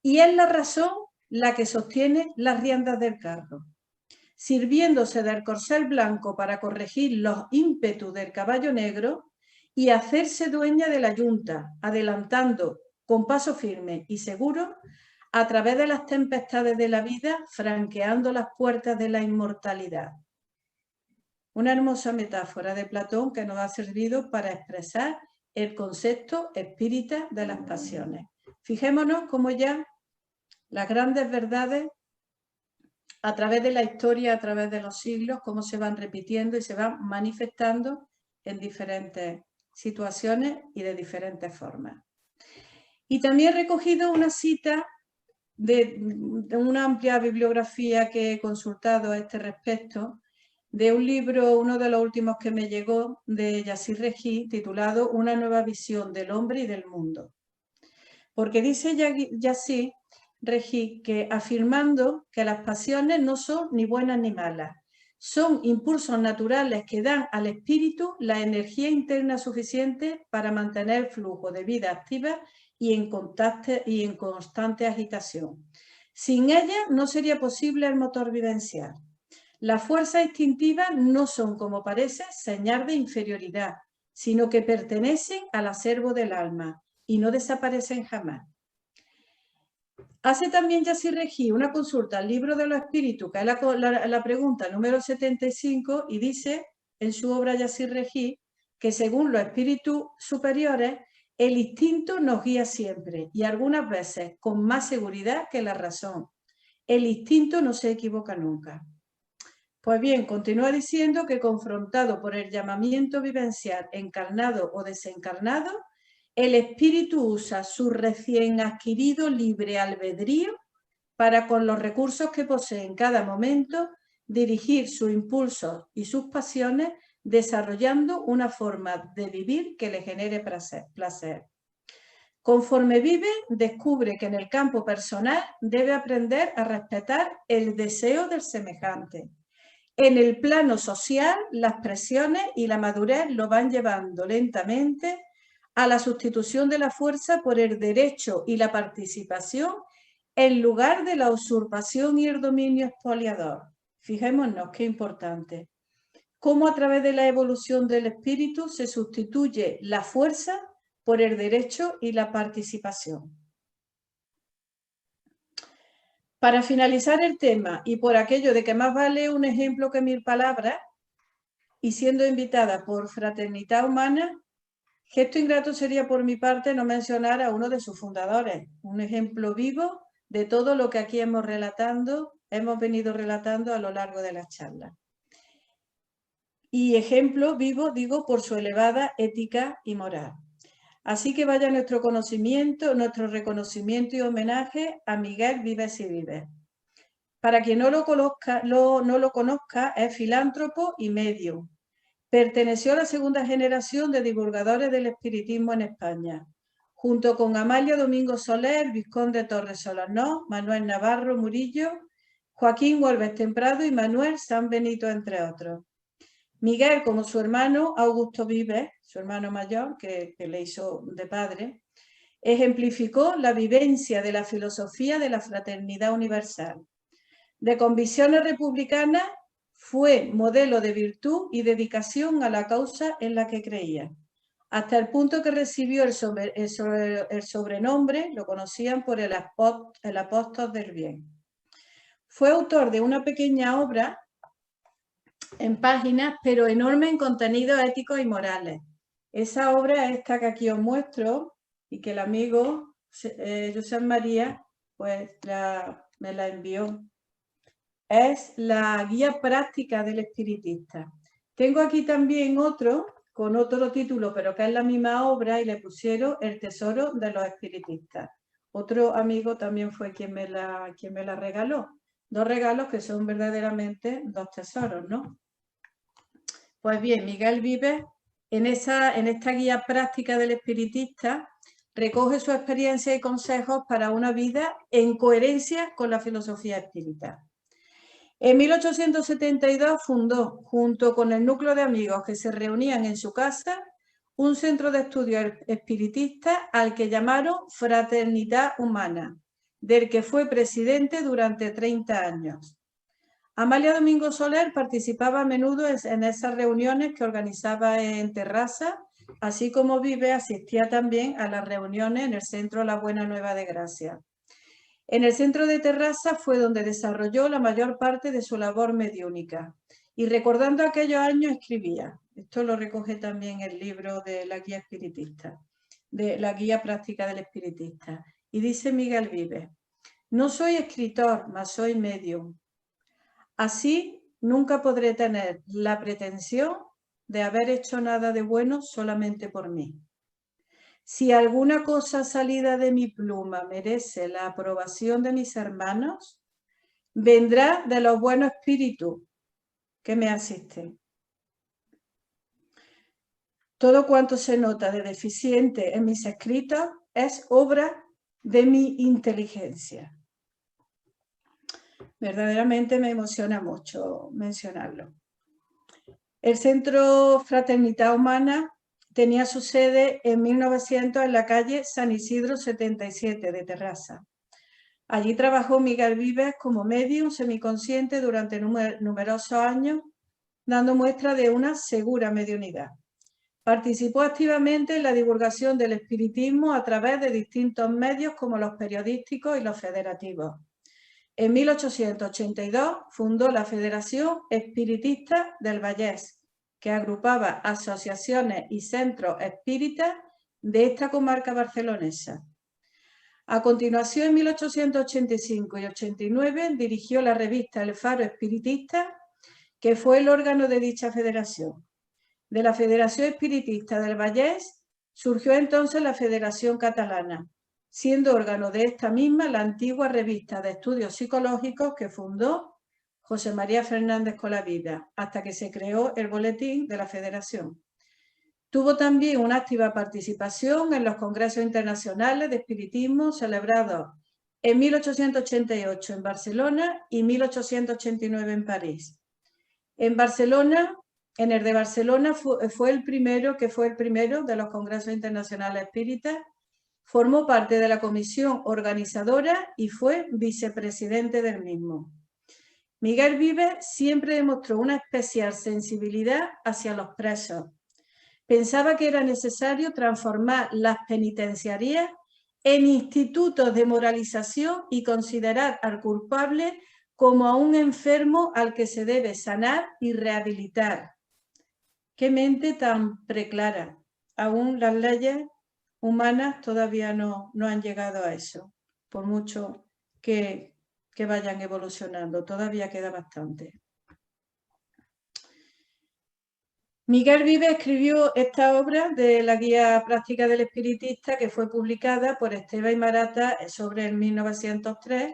Y es la razón la que sostiene las riendas del carro, sirviéndose del corcel blanco para corregir los ímpetus del caballo negro y hacerse dueña de la yunta, adelantando con paso firme y seguro a través de las tempestades de la vida, franqueando las puertas de la inmortalidad. Una hermosa metáfora de Platón que nos ha servido para expresar el concepto espírita de las pasiones. Fijémonos cómo ya las grandes verdades a través de la historia, a través de los siglos, cómo se van repitiendo y se van manifestando en diferentes situaciones y de diferentes formas. Y también he recogido una cita de una amplia bibliografía que he consultado a este respecto, de un libro, uno de los últimos que me llegó, de Yassir Regí, titulado Una nueva visión del hombre y del mundo. Porque dice Yassir Regí que afirmando que las pasiones no son ni buenas ni malas, son impulsos naturales que dan al espíritu la energía interna suficiente para mantener el flujo de vida activa y en constante agitación. Sin ella no sería posible el motor vivencial. Las fuerzas instintivas no son, como parece, señal de inferioridad, sino que pertenecen al acervo del alma y no desaparecen jamás. Hace también Yassir Regí una consulta al libro de los espíritus, que es la pregunta número 75, y dice en su obra Yassir Regí que según los espíritus superiores, El instinto nos guía siempre y algunas veces con más seguridad que la razón. El instinto no se equivoca nunca. Pues bien, continúa diciendo que confrontado por el llamamiento vivencial encarnado o desencarnado, el espíritu usa su recién adquirido libre albedrío para, con los recursos que posee en cada momento, dirigir sus impulsos y sus pasiones desarrollando una forma de vivir que le genere placer. Conforme vive, descubre que en el campo personal debe aprender a respetar el deseo del semejante. En el plano social, las presiones y la madurez lo van llevando lentamente a la sustitución de la fuerza por el derecho y la participación en lugar de la usurpación y el dominio expoliador. Fijémonos qué importante. Cómo a través de la evolución del espíritu se sustituye la fuerza por el derecho y la participación. Para finalizar el tema, y por aquello de que más vale un ejemplo que 1000 palabras, y siendo invitada por Fraternidad Humana, gesto ingrato sería por mi parte no mencionar a uno de sus fundadores, un ejemplo vivo de todo lo que aquí hemos venido relatando a lo largo de las charlas. Y ejemplo vivo, digo, por su elevada ética y moral. Así que vaya nuestro reconocimiento y homenaje a Miguel Vives y Vives. Para quien no lo conozca, es filántropo y medium. Perteneció a la segunda generación de divulgadores del espiritismo en España, junto con Amalio Domingo Soler, Vizconde Torres Solanó, Manuel Navarro Murillo, Joaquín Huelves Temprado y Manuel San Benito, entre otros. Miguel, como su hermano Augusto Vives, su hermano mayor, que le hizo de padre, ejemplificó la vivencia de la filosofía de la fraternidad universal. De convicciones republicanas, fue modelo de virtud y dedicación a la causa en la que creía, hasta el punto que recibió el sobrenombre, lo conocían por el apóstol del bien. Fue autor de una pequeña obra en páginas, pero enorme en contenidos éticos y morales. Esa obra es esta que aquí os muestro y que el amigo José María pues me la envió. Es la guía práctica del espiritista. Tengo aquí también otro, con otro título, pero que es la misma obra y le pusieron El tesoro de los espiritistas. Otro amigo también fue quien me la regaló. Dos regalos que son verdaderamente dos tesoros, ¿no? Pues bien, Miguel Vives, en esta guía práctica del espiritista, recoge su experiencia y consejos para una vida en coherencia con la filosofía espírita. En 1872 fundó, junto con el núcleo de amigos que se reunían en su casa, un centro de estudios espiritistas al que llamaron Fraternidad Humana, del que fue presidente durante 30 años. Amalio Domingo Soler participaba a menudo en esas reuniones que organizaba en Terrassa, así como Vives asistía también a las reuniones en el Centro La Buena Nueva de Gracia. En el centro de Terrassa fue donde desarrolló la mayor parte de su labor mediúnica. Y recordando aquellos años escribía, esto lo recoge también el libro de la guía espiritista, de la guía práctica del espiritista. Y dice Miguel Vives, no soy escritor, mas soy medium. Así nunca podré tener la pretensión de haber hecho nada de bueno solamente por mí. Si alguna cosa salida de mi pluma merece la aprobación de mis hermanos, vendrá de los buenos espíritus que me asisten. Todo cuanto se nota de deficiente en mis escritos es obra de mi inteligencia. Verdaderamente me emociona mucho mencionarlo. El Centro Fraternidad Humana tenía su sede en 1900 en la calle San Isidro 77 de Terrassa. Allí trabajó Miguel Vives como medium semiconsciente durante numerosos años, dando muestra de una segura mediunidad. Participó activamente en la divulgación del espiritismo a través de distintos medios como los periodísticos y los federativos. En 1882 fundó la Federación Espiritista del Vallès, que agrupaba asociaciones y centros espíritas de esta comarca barcelonesa. A continuación, en 1885 y 89, dirigió la revista El Faro Espiritista, que fue el órgano de dicha federación. De la Federación Espiritista del Vallès surgió entonces la Federación Catalana, siendo órgano de esta misma la antigua revista de estudios psicológicos que fundó José María Fernández Colavida, hasta que se creó el boletín de la Federación. Tuvo también una activa participación en los congresos internacionales de espiritismo celebrados en 1888 en Barcelona y 1889 en París. En Barcelona, en el de Barcelona fue el primero de los congresos internacionales espíritas, formó parte de la comisión organizadora y fue vicepresidente del mismo. Miguel Vives siempre demostró una especial sensibilidad hacia los presos. Pensaba que era necesario transformar las penitenciarías en institutos de moralización y considerar al culpable como a un enfermo al que se debe sanar y rehabilitar. ¡Qué mente tan preclara! Aún las leyes humanas todavía no han llegado a eso, por mucho que vayan evolucionando, todavía queda bastante. Miguel Vives escribió esta obra de la Guía Práctica del Espiritista, que fue publicada por Esteva y Marata sobre el 1903,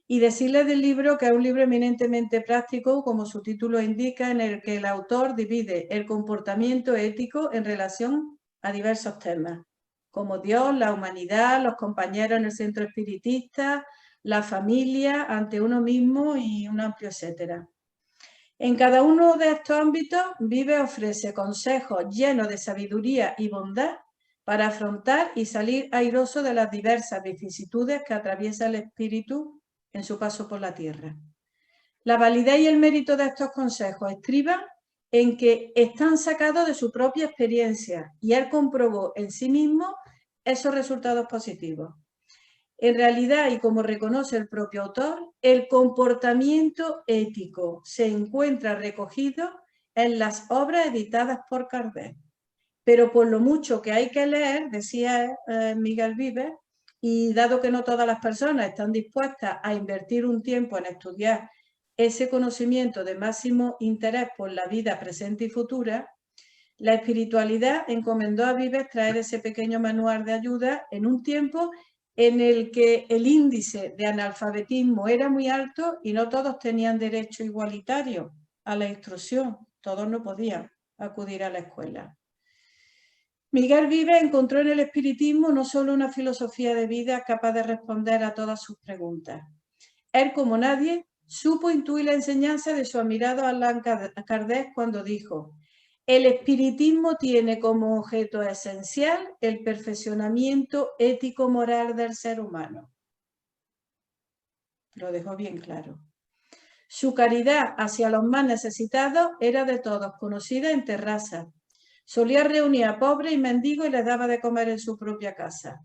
y decirles del libro que es un libro eminentemente práctico, como su título indica, en el que el autor divide el comportamiento ético en relación a diversos temas, como Dios, la humanidad, los compañeros en el centro espiritista, la familia, ante uno mismo y un amplio etcétera. En cada uno de estos ámbitos, Vives ofrece consejos llenos de sabiduría y bondad para afrontar y salir airoso de las diversas vicisitudes que atraviesa el espíritu en su paso por la tierra. La validez y el mérito de estos consejos estriban en que están sacados de su propia experiencia y él comprobó en sí mismo esos resultados positivos. En realidad, y como reconoce el propio autor, el comportamiento ético se encuentra recogido en las obras editadas por Kardec. Pero por lo mucho que hay que leer, decía Miguel Vives, y dado que no todas las personas están dispuestas a invertir un tiempo en estudiar ese conocimiento de máximo interés por la vida presente y futura, la espiritualidad encomendó a Vives traer ese pequeño manual de ayuda en un tiempo en el que el índice de analfabetismo era muy alto y no todos tenían derecho igualitario a la instrucción, todos no podían acudir a la escuela. Miguel Vives encontró en el espiritismo no solo una filosofía de vida capaz de responder a todas sus preguntas. Él, como nadie, supo intuir la enseñanza de su admirado Allan Kardec cuando dijo: el espiritismo tiene como objeto esencial el perfeccionamiento ético-moral del ser humano. Lo dejó bien claro. Su caridad hacia los más necesitados era de todos conocida en terrazas. Solía reunir a pobres y mendigos y les daba de comer en su propia casa.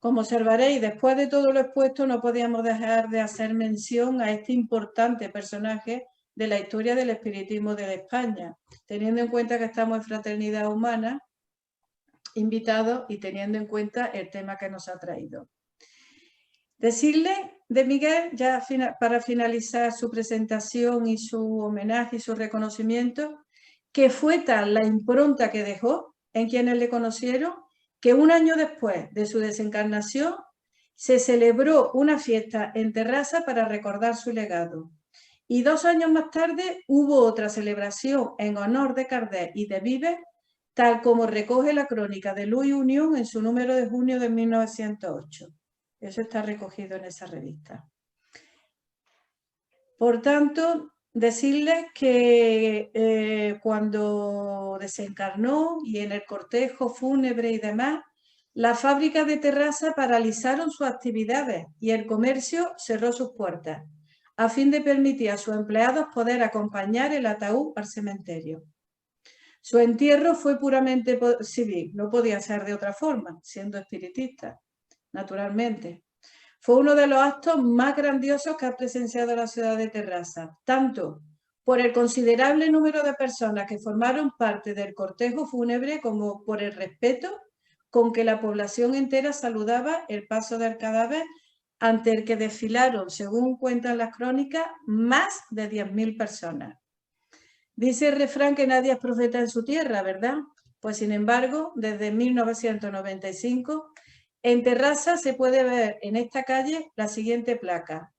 Como observaréis, después de todo lo expuesto, no podíamos dejar de hacer mención a este importante personaje de la historia del espiritismo de España, teniendo en cuenta que estamos en Fraternidad Humana, invitados, y teniendo en cuenta el tema que nos ha traído. Decirle de Miguel, ya para finalizar su presentación y su homenaje y su reconocimiento, que fue tal la impronta que dejó en quienes le conocieron, que un año después de su desencarnación se celebró una fiesta en Terrassa para recordar su legado. Y 2 años más tarde hubo otra celebración en honor de Kardec y de Vives, tal como recoge la crónica de Luz y Unión en su número de junio de 1908. Eso está recogido en esa revista. Por tanto, decirles que cuando desencarnó y en el cortejo fúnebre y demás, las fábricas de Terrassa paralizaron sus actividades y el comercio cerró sus puertas, a fin de permitir a sus empleados poder acompañar el ataúd al cementerio. Su entierro fue puramente civil, no podía ser de otra forma, siendo espiritista, naturalmente. Fue uno de los actos más grandiosos que ha presenciado la ciudad de Terrassa, tanto por el considerable número de personas que formaron parte del cortejo fúnebre como por el respeto con que la población entera saludaba el paso del cadáver, ante el que desfilaron, según cuentan las crónicas, más de 10.000 personas. Dice el refrán que nadie es profeta en su tierra, ¿verdad? Pues sin embargo, desde 1995, en Terrassa se puede ver en esta calle la siguiente placa: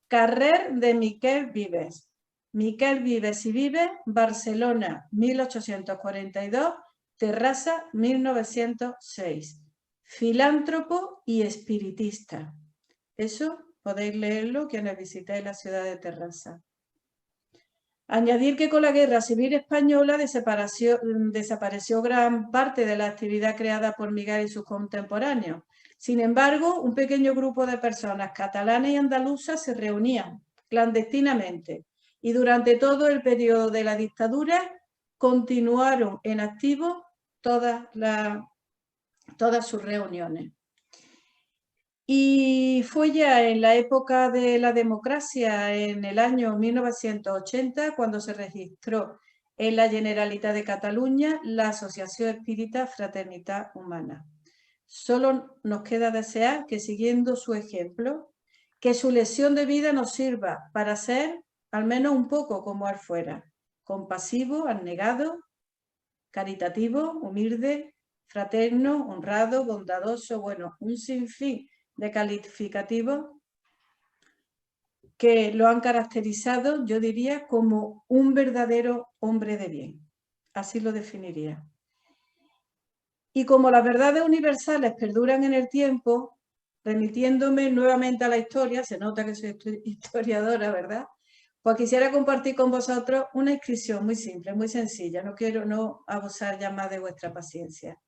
Carrer de Miquel Vives. Miquel Vives y Vives, Barcelona, 1842, Terrassa, 1906. Filántropo y espiritista. Eso podéis leerlo quienes visitáis la ciudad de Terrassa. Añadir que con la Guerra Civil Española desapareció gran parte de la actividad creada por Miguel y sus contemporáneos. Sin embargo, un pequeño grupo de personas catalanas y andaluzas se reunían clandestinamente y durante todo el periodo de la dictadura continuaron en activo todas sus reuniones. Y fue ya en la época de la democracia, en el año 1980, cuando se registró en la Generalitat de Cataluña la Asociación Espírita Fraternitat Humana. Solo nos queda desear que, siguiendo su ejemplo, que su lección de vida nos sirva para ser al menos un poco como él fuera: compasivo, abnegado, caritativo, humilde, fraterno, honrado, bondadoso, bueno, un sinfín de calificativos que lo han caracterizado, yo diría, como un verdadero hombre de bien. Así lo definiría. Y como las verdades universales perduran en el tiempo, remitiéndome nuevamente a la historia, se nota que soy historiadora, ¿verdad? Pues quisiera compartir con vosotros una inscripción muy simple, muy sencilla. No quiero abusar ya más de vuestra paciencia.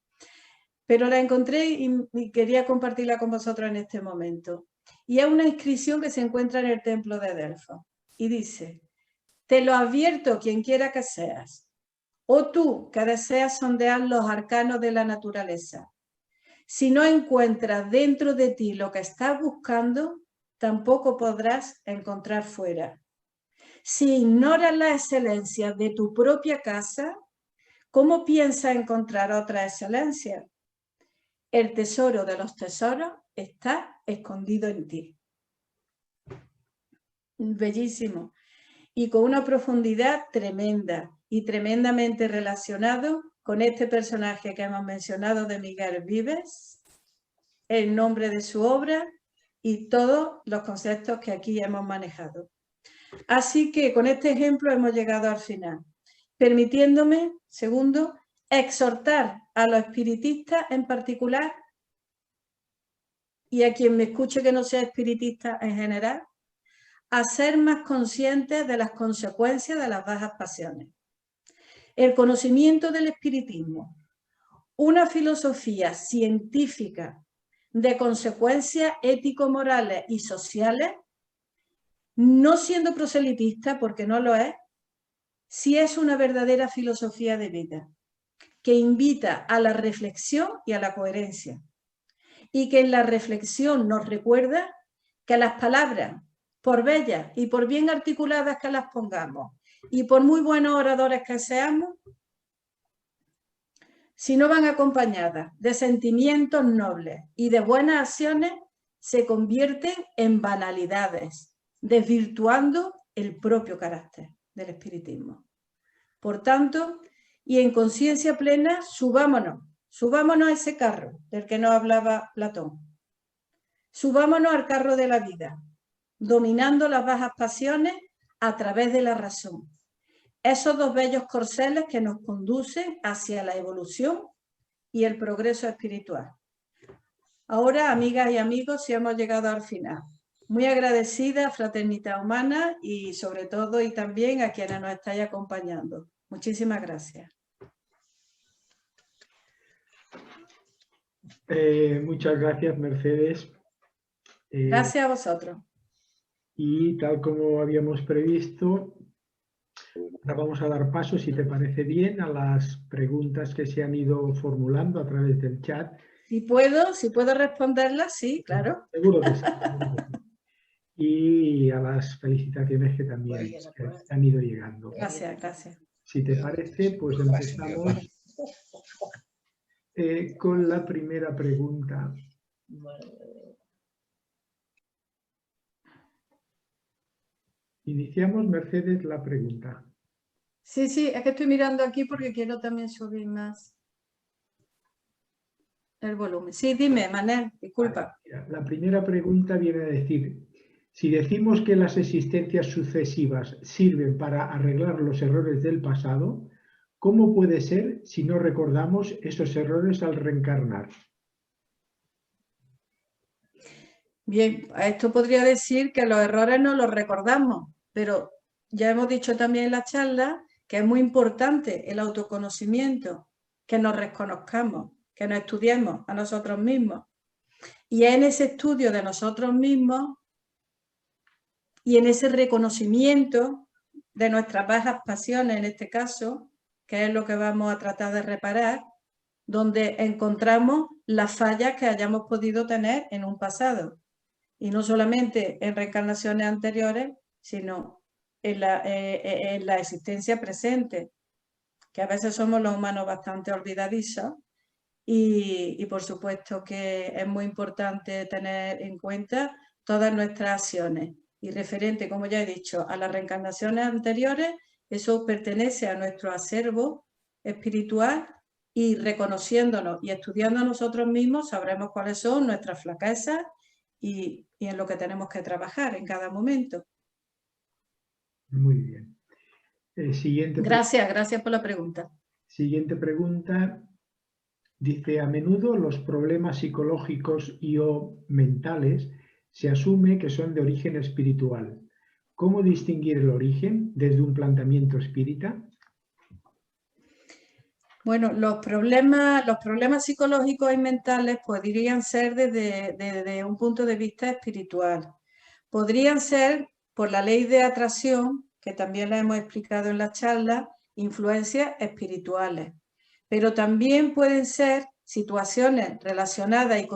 Pero la encontré y quería compartirla con vosotros en este momento. Y es una inscripción que se encuentra en el templo de Delfos. Y dice: te lo advierto, quien quiera que seas, o tú que deseas sondear los arcanos de la naturaleza. Si no encuentras dentro de ti lo que estás buscando, tampoco podrás encontrar fuera. Si ignoras la excelencia de tu propia casa, ¿cómo piensas encontrar otra excelencia? El tesoro de los tesoros está escondido en ti. Bellísimo. Y con una profundidad tremenda y tremendamente relacionado con este personaje que hemos mencionado de Miguel Vives, el nombre de su obra y todos los conceptos que aquí hemos manejado. Así que con este ejemplo hemos llegado al final, permitiéndome, segundo, exhortar a los espiritistas en particular y a quien me escuche que no sea espiritista en general, a ser más conscientes de las consecuencias de las bajas pasiones. El conocimiento del espiritismo, una filosofía científica de consecuencias ético-morales y sociales, no siendo proselitista, porque no lo es, sí es una verdadera filosofía de vida, que invita a la reflexión y a la coherencia, y que en la reflexión nos recuerda que las palabras, por bellas y por bien articuladas que las pongamos, y por muy buenos oradores que seamos, si no van acompañadas de sentimientos nobles y de buenas acciones, se convierten en banalidades, desvirtuando el propio carácter del espiritismo. Por tanto, y en conciencia plena, subámonos a ese carro del que nos hablaba Platón. Subámonos al carro de la vida, dominando las bajas pasiones a través de la razón. Esos dos bellos corceles que nos conducen hacia la evolución y el progreso espiritual. Ahora, amigas y amigos, si hemos llegado al final. Muy agradecida a Fraternidad Humana y sobre todo y también a quienes nos estáis acompañando. Muchísimas gracias. Muchas gracias, Mercedes. Gracias a vosotros. Y tal como habíamos previsto, ahora vamos a dar paso, si te parece bien, a las preguntas que se han ido formulando a través del chat. Si puedo responderlas, sí, claro. Seguro que sí. Y a las felicitaciones que también han ido llegando. Gracias, gracias. Si te parece, pues empezamos. con la primera pregunta. Iniciamos, Mercedes, la pregunta. Sí, sí, es que estoy mirando aquí porque quiero también subir más el volumen. Sí, dime, Manel, disculpa. La primera pregunta viene a decir, si decimos que las existencias sucesivas sirven para arreglar los errores del pasado, ¿cómo puede ser si no recordamos esos errores al reencarnar? Bien, a esto podría decir que los errores no los recordamos, pero ya hemos dicho también en la charla que es muy importante el autoconocimiento, que nos reconozcamos, que nos estudiemos a nosotros mismos. Y es en ese estudio de nosotros mismos y en ese reconocimiento de nuestras bajas pasiones, en este caso, que es lo que vamos a tratar de reparar, donde encontramos las fallas que hayamos podido tener en un pasado. Y no solamente en reencarnaciones anteriores, sino en la existencia presente, que a veces somos los humanos bastante olvidadizos y por supuesto que es muy importante tener en cuenta todas nuestras acciones. Y referente, como ya he dicho, a las reencarnaciones anteriores, eso pertenece a nuestro acervo espiritual y reconociéndonos y estudiando a nosotros mismos sabremos cuáles son nuestras flaquezas y en lo que tenemos que trabajar en cada momento. Muy bien. Gracias por la pregunta. Siguiente pregunta. Dice, a menudo los problemas psicológicos y o mentales se asume que son de origen espiritual. ¿Cómo distinguir el origen desde un planteamiento espírita? Bueno, los problemas psicológicos y mentales podrían ser desde un punto de vista espiritual. Podrían ser, por la ley de atracción, que también la hemos explicado en la charla, influencias espirituales. Pero también pueden ser situaciones relacionadas y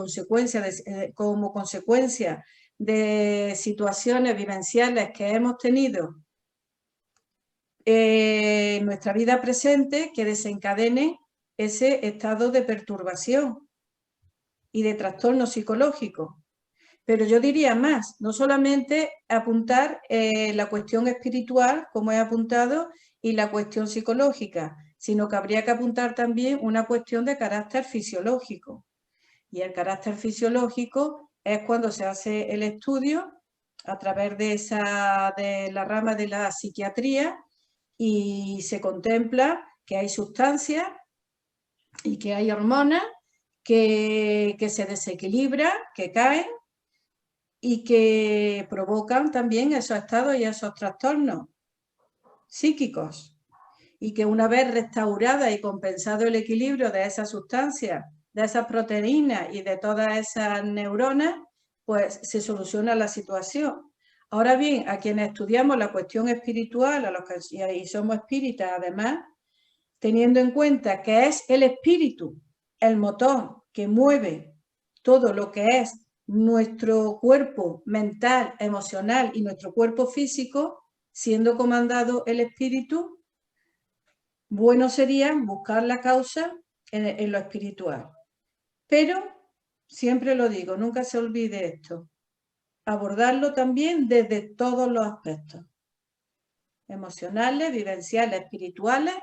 como consecuencia de situaciones vivenciales que hemos tenido en nuestra vida presente que desencadenen ese estado de perturbación y de trastorno psicológico. Pero yo diría más, no solamente apuntar la cuestión espiritual, como he apuntado, y la cuestión psicológica, sino que habría que apuntar también una cuestión de carácter fisiológico. Y el carácter fisiológico es cuando se hace el estudio a través de la rama de la psiquiatría y se contempla que hay sustancias y que hay hormonas que se desequilibran, que caen y que provocan también esos estados y esos trastornos psíquicos. Y que una vez restaurada y compensado el equilibrio de esas sustancias, de esas proteínas y de todas esas neuronas, pues se soluciona la situación. Ahora bien, a quienes estudiamos la cuestión espiritual, a los que y somos espíritas además, teniendo en cuenta que es el espíritu el motor que mueve todo lo que es nuestro cuerpo mental, emocional y nuestro cuerpo físico, siendo comandado el espíritu, bueno sería buscar la causa en lo espiritual. Pero, siempre lo digo, nunca se olvide esto, abordarlo también desde todos los aspectos, emocionales, vivenciales, espirituales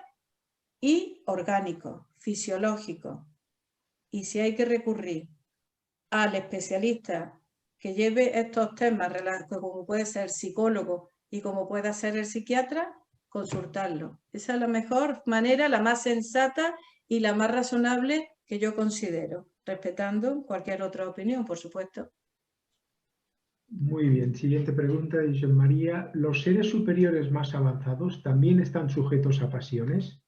y orgánicos, fisiológicos. Y si hay que recurrir al especialista que lleve estos temas, como puede ser psicólogo y como pueda ser el psiquiatra, consultarlo. Esa es la mejor manera, la más sensata y la más razonable que yo considero, respetando cualquier otra opinión, por supuesto. Muy bien. Siguiente pregunta de José María. ¿Los seres superiores más avanzados también están sujetos a pasiones?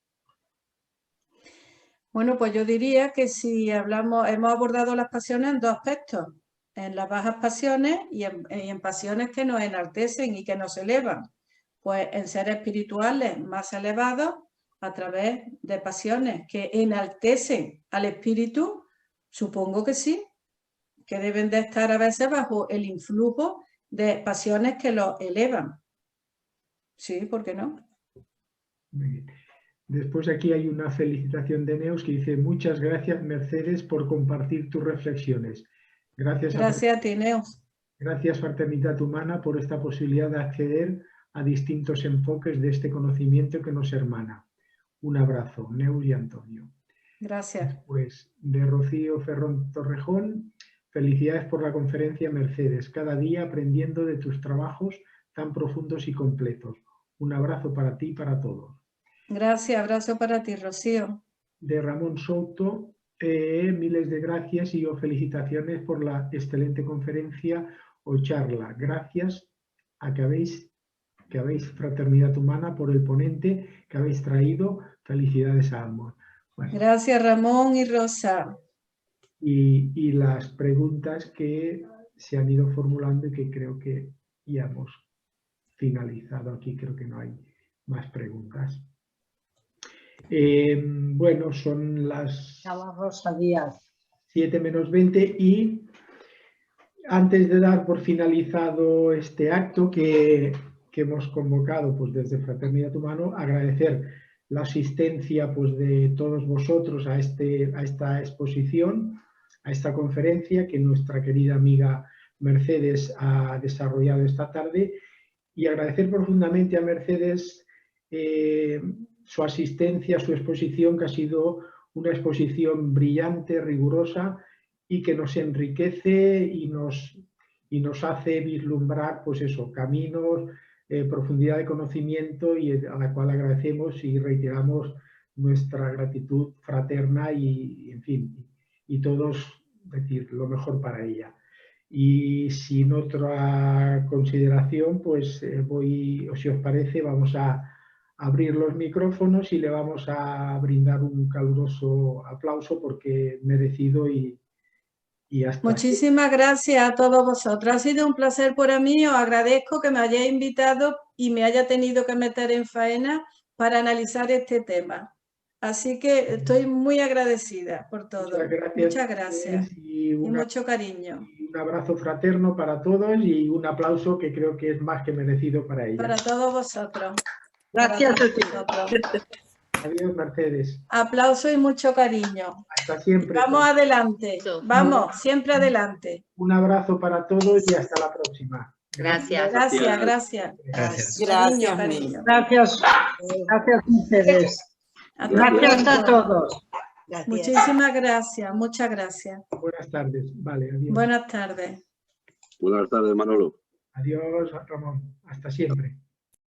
Bueno, pues yo diría que si hemos abordado las pasiones en dos aspectos, en las bajas pasiones y en pasiones que nos enaltecen y que nos elevan, pues en seres espirituales más elevados a través de pasiones que enaltecen al espíritu, supongo que sí, que deben de estar a veces bajo el influjo de pasiones que los elevan. Sí, ¿por qué no? Muy bien. Después aquí hay una felicitación de Neus que dice: muchas gracias, Mercedes, por compartir tus reflexiones. Gracias a ti, Neus. Gracias, Fraternidad Humana, por esta posibilidad de acceder a distintos enfoques de este conocimiento que nos hermana. Un abrazo, Neus y Antonio. Gracias. Después, de Rocío Ferrón Torrejón: felicidades por la conferencia, Mercedes. Cada día aprendiendo de tus trabajos tan profundos y completos. Un abrazo para ti y para todos. Gracias, abrazo para ti, Rocío. De Ramón Souto: miles de gracias y felicitaciones por la excelente conferencia o charla. Gracias a que habéis Fraternidad Humana, por el ponente que habéis traído. Felicidades a ambos. Bueno, gracias, Ramón y Rosa. Y las preguntas que se han ido formulando y que creo que ya hemos finalizado aquí. Creo que no hay más preguntas. Bueno, son las 7 menos 20 y antes de dar por finalizado este acto que hemos convocado pues, desde Fraternidad Humana, agradecer la asistencia pues, de todos vosotros a esta exposición, a esta conferencia que nuestra querida amiga Mercedes ha desarrollado esta tarde, y agradecer profundamente a Mercedes su asistencia, su exposición, que ha sido una exposición brillante, rigurosa y que nos enriquece y nos hace vislumbrar, pues eso, caminos, profundidad de conocimiento, y a la cual agradecemos y reiteramos nuestra gratitud fraterna y en fin, y todos decir lo mejor para ella. Y sin otra consideración, pues o si os parece, vamos a abrir los micrófonos y le vamos a brindar un caluroso aplauso porque merecido y hasta Muchísimas gracias a todos vosotros. Ha sido un placer para mí. Os agradezco que me hayáis invitado y me haya tenido que meter en faena para analizar este tema. Así que estoy muy agradecida por todo. Muchas gracias. Y mucho cariño. Un abrazo fraterno para todos y un aplauso que creo que es más que merecido para ella. Para todos vosotros. Gracias a ti. Adiós, Mercedes. Aplauso y mucho cariño. Hasta siempre. Vamos adelante. Vamos, siempre adelante. Un abrazo para todos y hasta la próxima. Gracias. Gracias, gracias. Gracias. Cariño, cariño. Gracias. Gracias a ustedes. Gracias a todos. Gracias. Muchísimas gracias. Muchas gracias. Buenas tardes. Vale, adiós. Buenas tardes. Buenas tardes, Manolo. Adiós, Ramón. Hasta siempre.